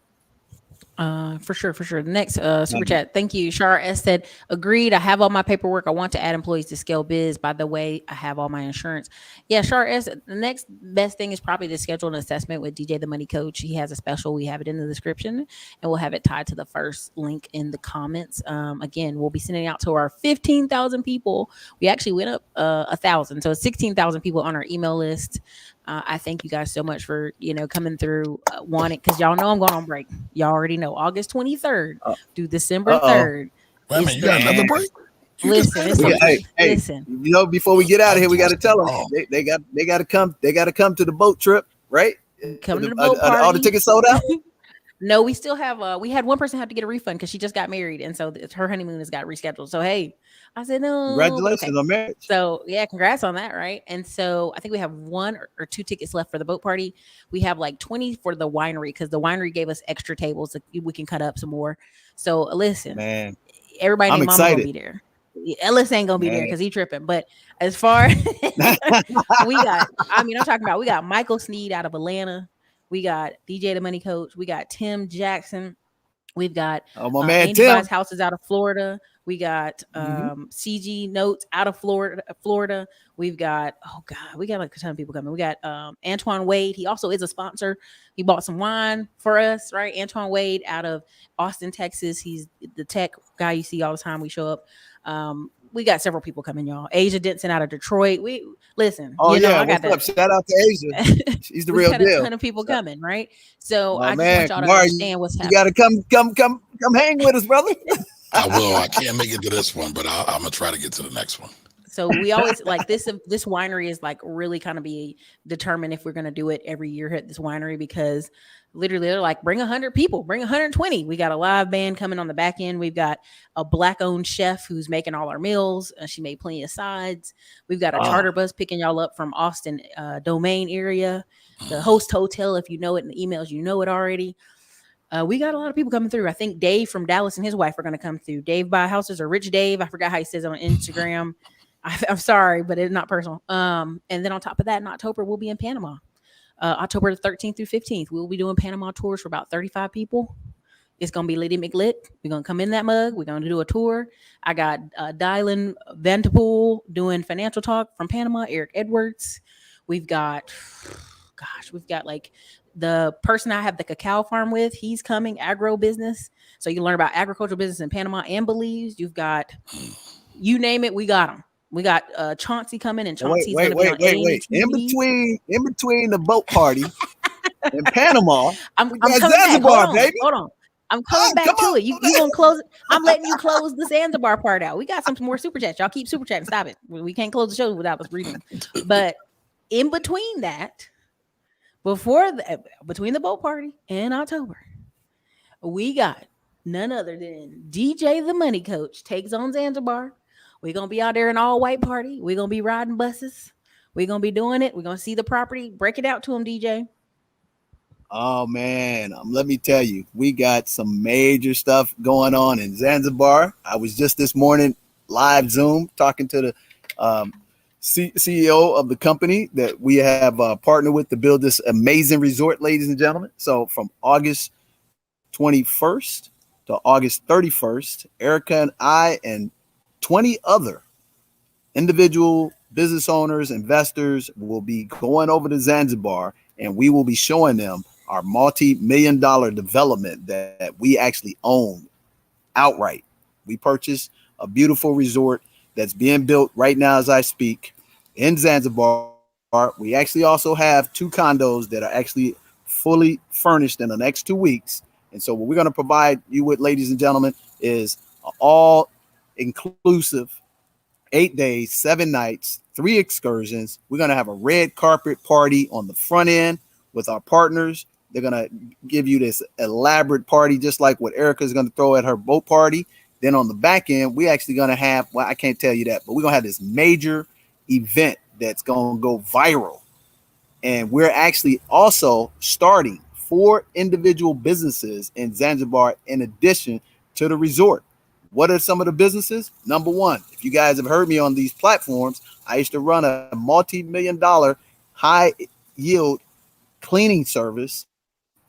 For sure. The next super chat. Thank you. Shar S said, agreed. I have all my paperwork. I want to add employees to Scale Biz. By the way, I have all my insurance. Yeah, Shar S, the next best thing is probably to schedule an assessment with DJ the Money Coach. He has a special. We have it in the description, and we'll have it tied to the first link in the comments. Again, we'll be sending out to our 15,000 people. We actually went up 1,000, so 16,000 people on our email list. I thank you guys so much for, coming through, wanting, because y'all know I'm going on break. Y'all already know August 23rd through December 3rd. Wait a minute, you got another break? Listen. Listen. Before we get out of here, we got to tell them they got to come. They got to come to the boat trip, right? Come to the boat party. All the tickets sold out. No, we still have. We had one person have to get a refund because she just got married, and so her honeymoon has got rescheduled. So hey, I said no. Congratulations on marriage. So yeah, congrats on that, right? And so I think we have 1 or 2 tickets left for the boat party. We have like 20 for the winery because the winery gave us extra tables so we can cut up some more. So listen, man, everybody I'm named Mama excited. gonna be there. Ellis ain't gonna be there because he tripping. But as far we got, I'm talking about, we got Michael Sneed out of Atlanta. We got DJ the Money Coach. We got Tim Jackson. We've got my man Andy Tim. Buys Houses out of Florida. We got CG Notes out of Florida. We've got, we got like a ton of people coming. We got Antoine Wade. He also is a sponsor. He bought some wine for us, right? Antoine Wade out of Austin, Texas. He's the tech guy you see all the time. We show up. We got several people coming, y'all. Asia Denson out of Detroit. We listen. I got that. Up? Shout out to Asia. She's the real deal. A ton of people coming, right? So I just man, want y'all to understand what's happening. You got to come hang with us, brother. I will. I can't make it to this one, but I'm gonna try to get to the next one. So we always like this winery is like really kind of be determined if we're going to do it every year at this winery, because literally they're like, bring 100 people, bring 120. We got a live band coming on the back end. We've got a Black owned chef who's making all our meals. She made plenty of sides. We've got a charter bus picking y'all up from Austin Domain area, the Host Hotel. If you know it in the emails, you know it already. We got a lot of people coming through. I think Dave from Dallas and his wife are going to come through. Dave Buy Houses, or Rich Dave. I forgot how he says it on Instagram. I'm sorry, but it's not personal. And then on top of that, in October, we'll be in Panama. October 13th through 15th, we'll be doing Panama tours for about 35 people. It's going to be Liddy McLit. We're going to come in that mug. We're going to do a tour. I got Dylan Vanderpool doing financial talk from Panama, Eric Edwards. We've got like the person I have the cacao farm with. He's coming, agro business. So you learn about agricultural business in Panama and Belize. You've got, you name it, we got them. We got Chauncey coming, and Chauncey's going to be on wait. In between the boat party in Panama, I'm coming Zanzibar, back. Baby. Hold on. I'm coming back to it. You gonna close it? I'm letting you close the Zanzibar part out. We got some more super chats. Y'all keep super chatting. Stop it. We can't close the show without us reading. But in between that, between the boat party in October, we got none other than DJ the Money Coach takes on Zanzibar. We're going to be out there in all white party. We're going to be riding buses. We're going to be doing it. We're going to see the property. Break it out to them, DJ. Oh, man. Let me tell you, we got some major stuff going on in Zanzibar. I was just this morning live Zoom talking to the CEO of the company that we have partnered with to build this amazing resort, ladies and gentlemen. So from August 21st to August 31st, Erica and I and 20 other individual business owners, investors will be going over to Zanzibar, and we will be showing them our multi-million-dollar development that we actually own outright. We purchased a beautiful resort that's being built right now as I speak in Zanzibar We actually also have 2 condos that are actually fully furnished in the next 2 weeks. And so what we're going to provide you with, ladies and gentlemen, is all inclusive 8 days, 7 nights, 3 excursions. We're going to have a red carpet party on the front end with our partners. They're going to give you this elaborate party, just like what Erica's going to throw at her boat party. Then on the back end, we actually going to have, well, I can't tell you that, but we're going to have this major event that's going to go viral. And we're actually also starting 4 individual businesses in Zanzibar in addition to the resort. What are some of the businesses? Number one, if you guys have heard me on these platforms, I used to run a multi-million-dollar high yield cleaning service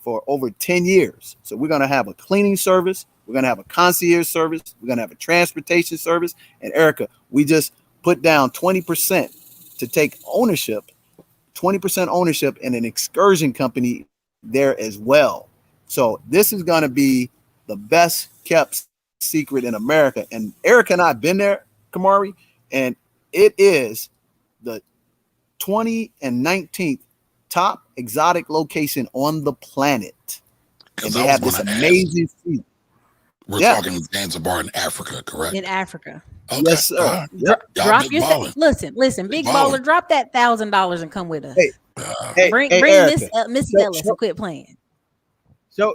for over 10 years. So we're going to have a cleaning service. We're going to have a concierge service. We're going to have a transportation service. And Erica, we just put down 20% to take ownership, 20% ownership in an excursion company there as well. So this is going to be the best kept secret in America. And Erica and I have been there, Kamari, and it is the 2019th top exotic location on the planet. And they have this amazing food. We're talking Zanzibar in Africa, correct? In Africa. Okay. Yes, sir. Drop your listen, big baller, drop that $1,000 and come with us. Bring Erica, Miss Ellis and quit playing. Show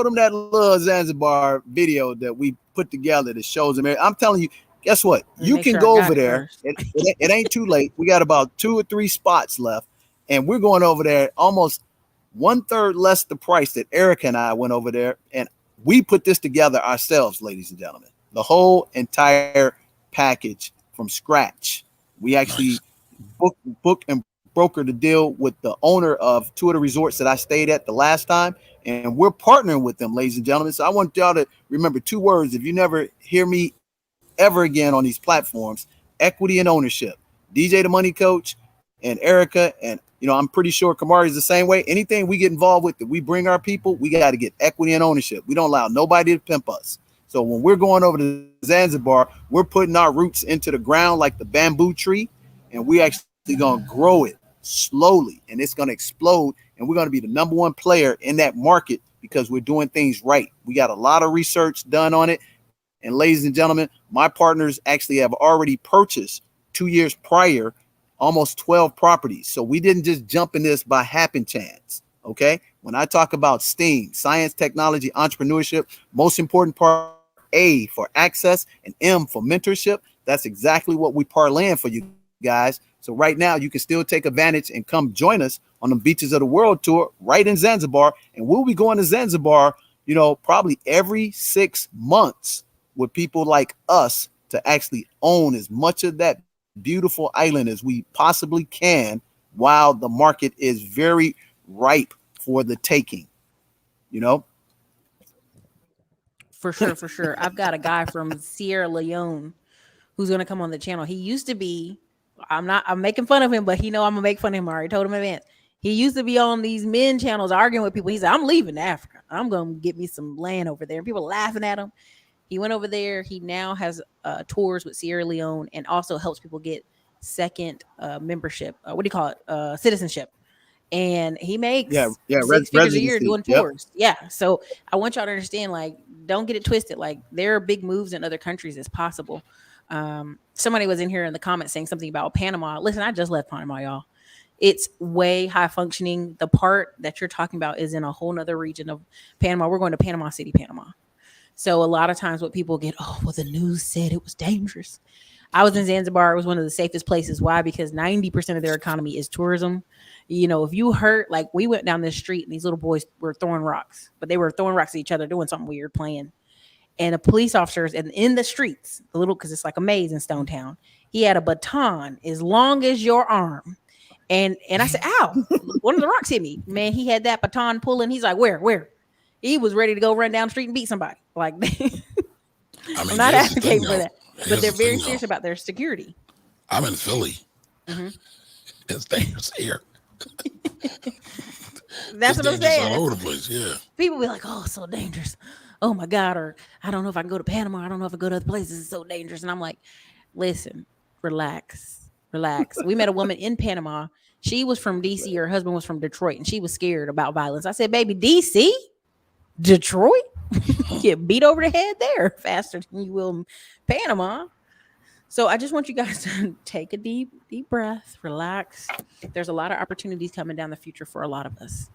them that little Zanzibar video that we put together that shows them. I'm telling you, guess what? You can go over there. It ain't too late. We got about 2 or 3 spots left, and we're going over there almost 1/3 less the price that Erica and I went over there, and we put this together ourselves, ladies and gentlemen. The whole entire package from scratch. We actually book and broker the deal with the owner of 2 of the resorts that I stayed at the last time, and we're partnering with them, ladies and gentlemen. So I want y'all to remember 2 words. If you never hear me ever again on these platforms, equity and ownership. DJ the Money Coach and Erica, and I'm pretty sure Kamari is the same way. Anything we get involved with that we bring our people, we got to get equity and ownership. We don't allow nobody to pimp us. So when we're going over to Zanzibar, we're putting our roots into the ground like the bamboo tree, and we actually going to grow it slowly, and it's going to explode, and we're going to be the number 1 player in that market because we're doing things right. We got a lot of research done on it. And ladies and gentlemen, my partners actually have already purchased 2 years prior almost 12 properties. So we didn't just jump in this by happen chance. Okay. When I talk about STEAM, science, technology, entrepreneurship, most important part, A for access and M for mentorship. That's exactly what we parlaying for you guys. So right now you can still take advantage and come join us on the Beaches of the World tour right in Zanzibar. And we'll be going to Zanzibar, probably every 6 months with people like us to actually own as much of that beautiful island as we possibly can while the market is very ripe for the taking. For sure. I've got a guy from Sierra Leone who's going to come on the channel. He used to be, I'm making fun of him, but I'm going to make fun of him. I already told him in advance. He used to be on these men channels arguing with people. He said, I'm leaving Africa. I'm going to get me some land over there. And people laughing at him. He went over there. He now has tours with Sierra Leone and also helps people get second membership. What do you call it? Citizenship. And he makes 6 figures a year doing tours. Yep. Yeah. So I want y'all to understand, don't get it twisted. There are big moves in other countries as possible. Somebody was in here in the comments saying something about Panama. Listen, I just left Panama, y'all. It's way high functioning. The part that you're talking about is in a whole nother region of Panama. We're going to Panama City, Panama. So a lot of times what people get, the news said it was dangerous. I was in Zanzibar. It was one of the safest places. Why? Because 90% of their economy is tourism. If you hurt, we went down this street and these little boys were throwing rocks, but they were throwing rocks at each other, doing something weird, playing. And a police officer in the streets, because it's like a maze in Stone Town, he had a baton as long as your arm. And I said, ow, one of the rocks hit me. Man, he had that baton pulling. He's like, where? He was ready to go run down the street and beat somebody. I'm not advocating for that, but they're very serious about their security. I'm in Philly. Mm-hmm. It's dangerous here. That's what I'm saying. All over the place, yeah. People be like, it's so dangerous. Oh my God. Or I don't know if I can go to Panama. I don't know if I go to other places. It's so dangerous. And I'm like, listen, relax. Relax. We met a woman in Panama. She was from DC. Her husband was from Detroit, and she was scared about violence. I said, baby, DC? Detroit? You get beat over the head there faster than you will in Panama. So I just want you guys to take a deep breath, relax. There's a lot of opportunities coming down the future for a lot of us,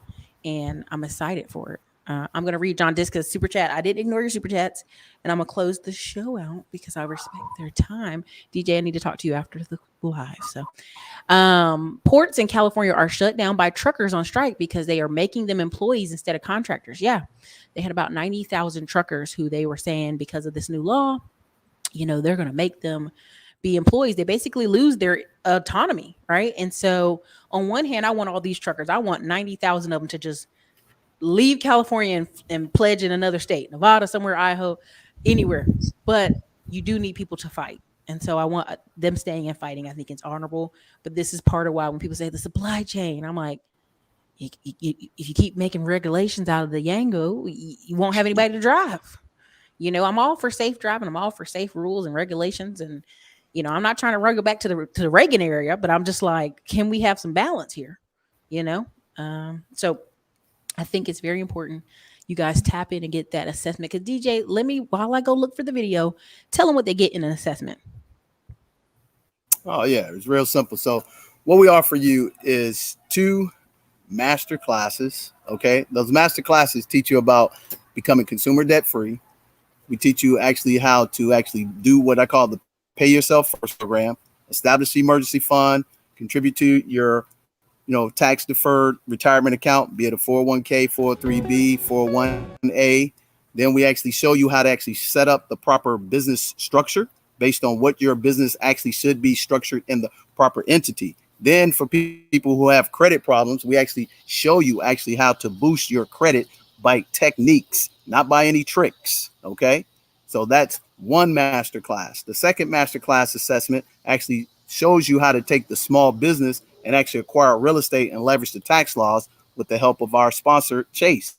and I'm excited for it. I'm going to read John Disca's super chat. I didn't ignore your super chats, and I'm going to close the show out because I respect their time. DJ, I need to talk to you after the live. So, ports in California are shut down by truckers on strike because they are making them employees instead of contractors. Yeah, they had about 90,000 truckers who they were saying because of this new law, you know, they're going to make them be employees. They basically lose their autonomy, right? And so, on one hand, I want all these truckers. I want 90,000 of them to just leave California and pledge in another state, Nevada, somewhere, Idaho, anywhere. But you do need people to fight. And so I want them staying and fighting. I think it's honorable. But this is part of why when people say the supply chain, I'm like, if you keep making regulations out of the Yango, you won't have anybody to drive. You know, I'm all for safe driving. I'm all for safe rules and regulations. And, you know, I'm not trying to go back to the Reagan area, but I'm just like, can we have some balance here? You know? So I think it's very important you guys tap in and get that assessment. Because DJ, while I go look for the video, tell them what they get in an assessment. Oh, yeah, it's real simple. So what we offer you is 2 master classes, okay? Those master classes teach you about becoming consumer debt free. We teach you actually how to actually do what I call the pay yourself first program, establish the emergency fund, contribute to your tax deferred retirement account, be it a 401k, 403b, 401a. Then we actually show you how to actually set up the proper business structure based on what your business actually should be structured in the proper entity. Then for people who have credit problems, we actually show you actually how to boost your credit by techniques, not by any tricks. Okay. So that's one master class. The second master class assessment actually shows you how to take the small business and actually acquire real estate and leverage the tax laws with the help of our sponsor, Chase.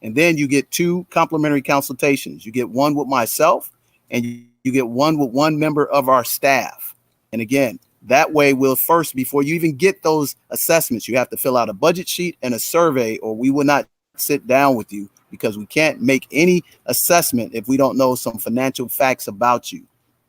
And then you get 2 complimentary consultations. You get one with myself and you get one with one member of our staff. And again, that way we'll first, before you even get those assessments, you have to fill out a budget sheet and a survey, or we will not sit down with you because we can't make any assessment if we don't know some financial facts about you.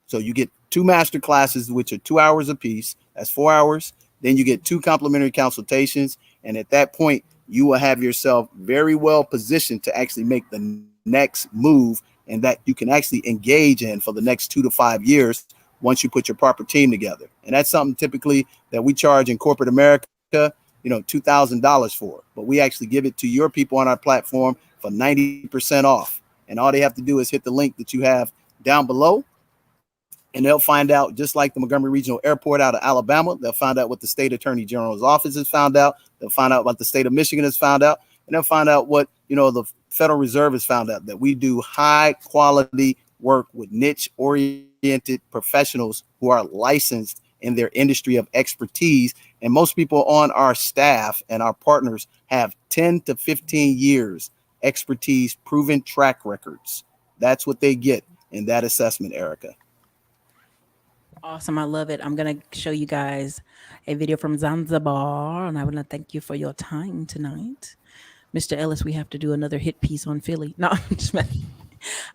So you get 2 master classes, which are 2 hours apiece. That's 4 hours. Then you get 2 complimentary consultations. And at that point, you will have yourself very well positioned to actually make the next move, and that you can actually engage in for the next 2 to 5 years once you put your proper team together. And that's something typically that we charge in corporate America, $2,000 for. But we actually give it to your people on our platform for 90% off. And all they have to do is hit the link that you have down below. And they'll find out, just like the Montgomery Regional Airport out of Alabama, they'll find out what the state attorney general's office has found out. They'll find out what the state of Michigan has found out. And they'll find out what, the Federal Reserve has found out, that we do high quality work with niche oriented professionals who are licensed in their industry of expertise. And most people on our staff and our partners have 10 to 15 years expertise, proven track records. That's what they get in that assessment, Erica. Awesome. I love it. I'm going to show you guys a video from Zanzibar, and I want to thank you for your time tonight. Mr. Ellis, we have to do another hit piece on Philly. No,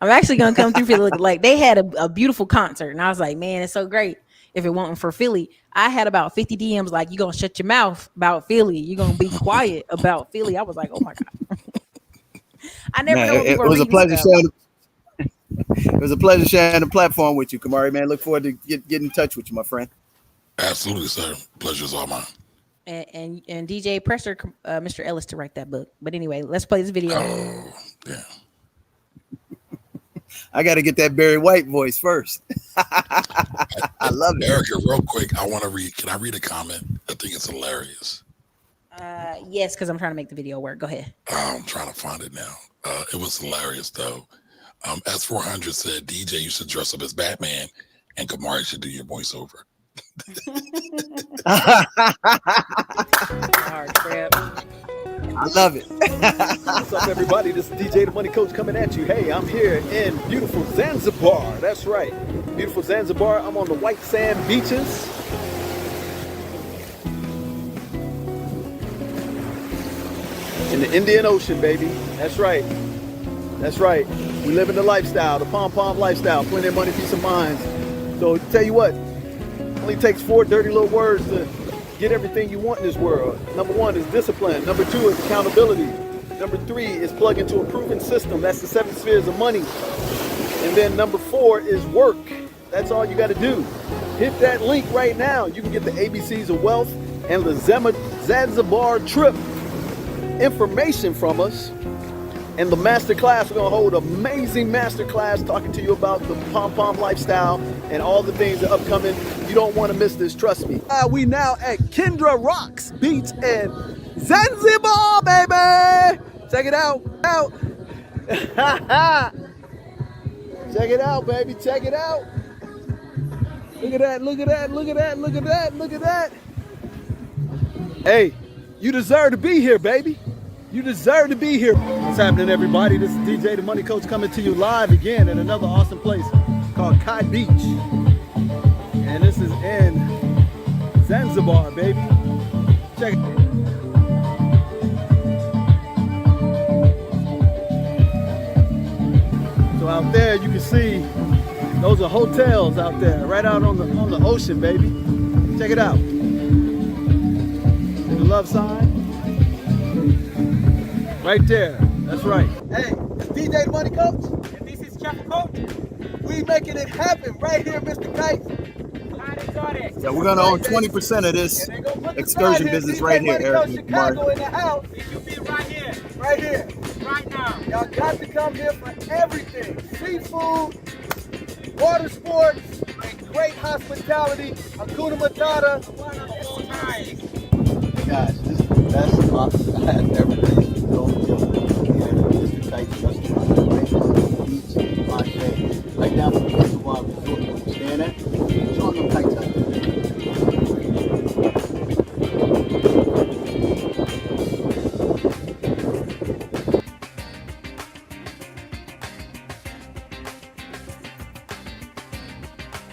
I'm actually going to come through Philly. Like, they had a beautiful concert, and I was like, man, it's so great. If it wasn't for Philly, I had about 50 DMs like, you going to shut your mouth about Philly. You're going to be quiet about Philly. I was like, oh, my God. I never know what people it was are a pleasure stuff. sharing. It was a pleasure sharing the platform with you, Kamari, man. Look forward to getting in touch with you, my friend. Absolutely, sir. Pleasure's all mine. And DJ, pressure Mr. Ellis to write that book. But anyway, let's play this video. Oh, yeah. I got to get that Barry White voice first. I love it. Erica, real quick, I want to read. Can I read a comment? I think it's hilarious. Yes, because I'm trying to make the video work. Go ahead. I'm trying to find it now. It was hilarious, though. S400 said, DJ, you should dress up as Batman, and Kamari should do your voiceover. Hard trip. I love it. What's up, everybody? This is DJ the Money Coach coming at you. Hey, I'm here in beautiful Zanzibar. That's right. Beautiful Zanzibar. I'm on the white sand beaches. in the Indian Ocean, baby. That's right. That's right. We live in the lifestyle, the pom-pom lifestyle. Plenty of money, peace of mind. So tell you what, it only takes 4 dirty little words to get everything you want in this world. Number 1 is discipline. Number 2 is accountability. Number 3 is plug into a proven system. That's the 7 spheres of money. And then number 4 is work. That's all you got to do. Hit that link right now. You can get the ABCs of Wealth and the Zanzibar trip information from us. And the masterclass, we're going to hold an amazing masterclass talking to you about the pom-pom lifestyle and all the things that are upcoming. You don't want to miss this, trust me. We now at Kendra Rocks Beach and Zanzibar, baby! Check it out. Check it out, baby. Check it out. Look at that, look at that, look at that, look at that, look at that. Hey, you deserve to be here, baby. You deserve to be here. What's happening, everybody? This is DJ, the Money Coach, coming to you live again in another awesome place called Kai Beach. And this is in Zanzibar, baby. Check it. So out there, you can see those are hotels out there, right out on the ocean, baby. Check it out. The love sign. Right there. That's right. Hey, it's DJ the Money Coach. And this is Chef Coach. We making it happen right here, Mr. Kite. Yeah, we're gonna own 20% of this excursion business right here, Eric. Chicago in the house. It should be right here. Right here. Right now. Y'all got to come here for everything. Seafood, water sports, and great hospitality. Hakuna Matata. One of all time. Guys, this is the best box I have ever tasted. Don't kill it. Mr. Kite restaurant, right? Beach, my day. Right down from the Reservoir Resort. You understand that? Show them kites out there.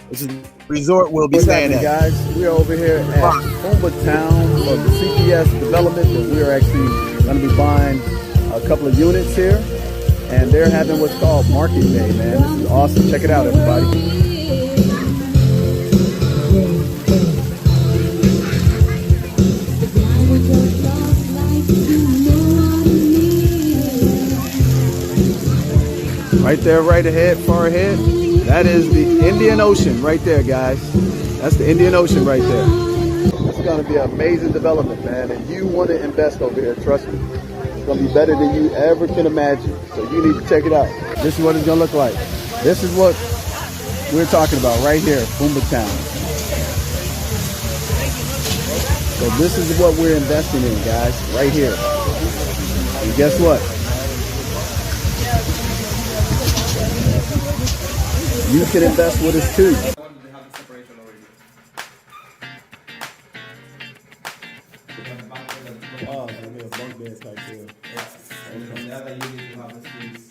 This is the resort we'll be What's staying happening, at. guys? We are over here at Humba Town of the CPS development that we are actually going to be buying a couple of units here. And they're having what's called Market Day, man. This is awesome. Check it out, everybody. Right there, right ahead, far ahead. That is the Indian Ocean right there, guys. That's the Indian Ocean right there. It's going to be an amazing development, man. And you want to invest over here, trust me. It's going to be better than you ever can imagine. So you need to check it out. This is what it's going to look like. This is what we're talking about right here, Humba Town. So this is what we're investing in, guys, right here. And guess what? You can invest with us too. Oh, maybe a bunk bed type deal. And from the other unit, you have the suites.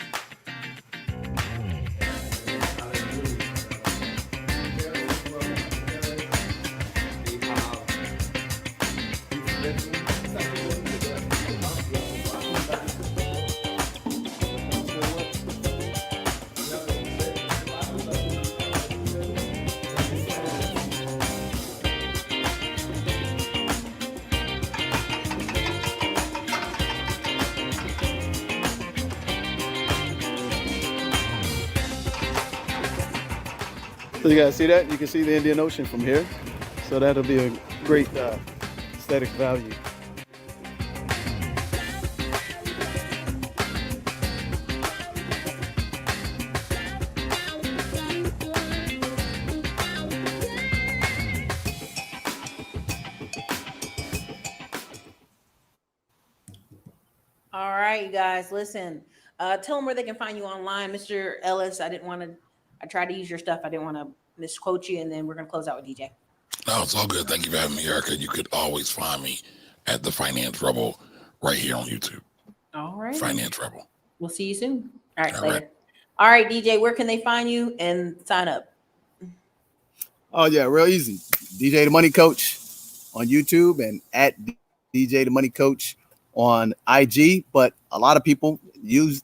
So you guys see that? You can see the Indian Ocean from here. So that'll be a great aesthetic value. All right, you guys, listen. Tell them where they can find you online, Mr. Ellis. I tried to use your stuff. I didn't want to misquote you, and then we're gonna close out with DJ. No, it's all good. Thank you for having me, Erica. You could always find me at the Finance Rebel right here on YouTube. All right. Finance Rebel. We'll see you soon. All right, All later. right. All right, DJ, where can they find you and sign up? Oh yeah, real easy. DJ the Money Coach on YouTube and at DJ the Money Coach on IG, but a lot of people use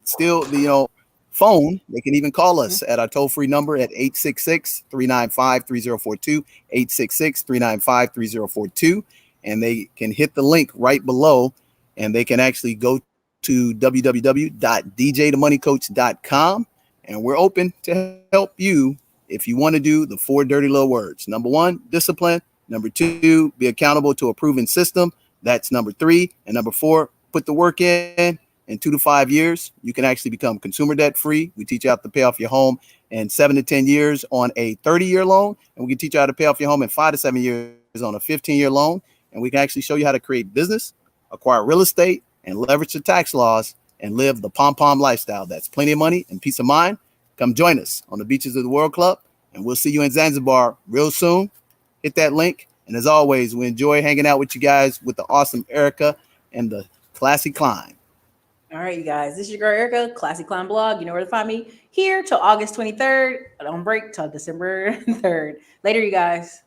still the phone. They can even call us at our toll-free number at 866-395-3042, 866-395-3042, and they can hit the link right below, and they can actually go to www.djthemoneycoach.com, and we're open to help you if you want to do the 4 dirty little words. Number 1, discipline. Number 2, be accountable to a proven system. That's number 3. And number 4, put the work in. In 2 to 5 years, you can actually become consumer debt free. We teach you how to pay off your home in 7 to 10 years on a 30-year loan. And we can teach you how to pay off your home in 5 to 7 years on a 15-year loan. And we can actually show you how to create business, acquire real estate, and leverage the tax laws and live the pom-pom lifestyle. That's plenty of money and peace of mind. Come join us on the beaches of the World Club, and we'll see you in Zanzibar real soon. Hit that link. And as always, we enjoy hanging out with you guys with the awesome Erica and the classy Klein. All right, you guys. This is your girl Erica, Classy Climb Blog. You know where to find me. Here till August 23rd. On break till December 3rd. Later, you guys.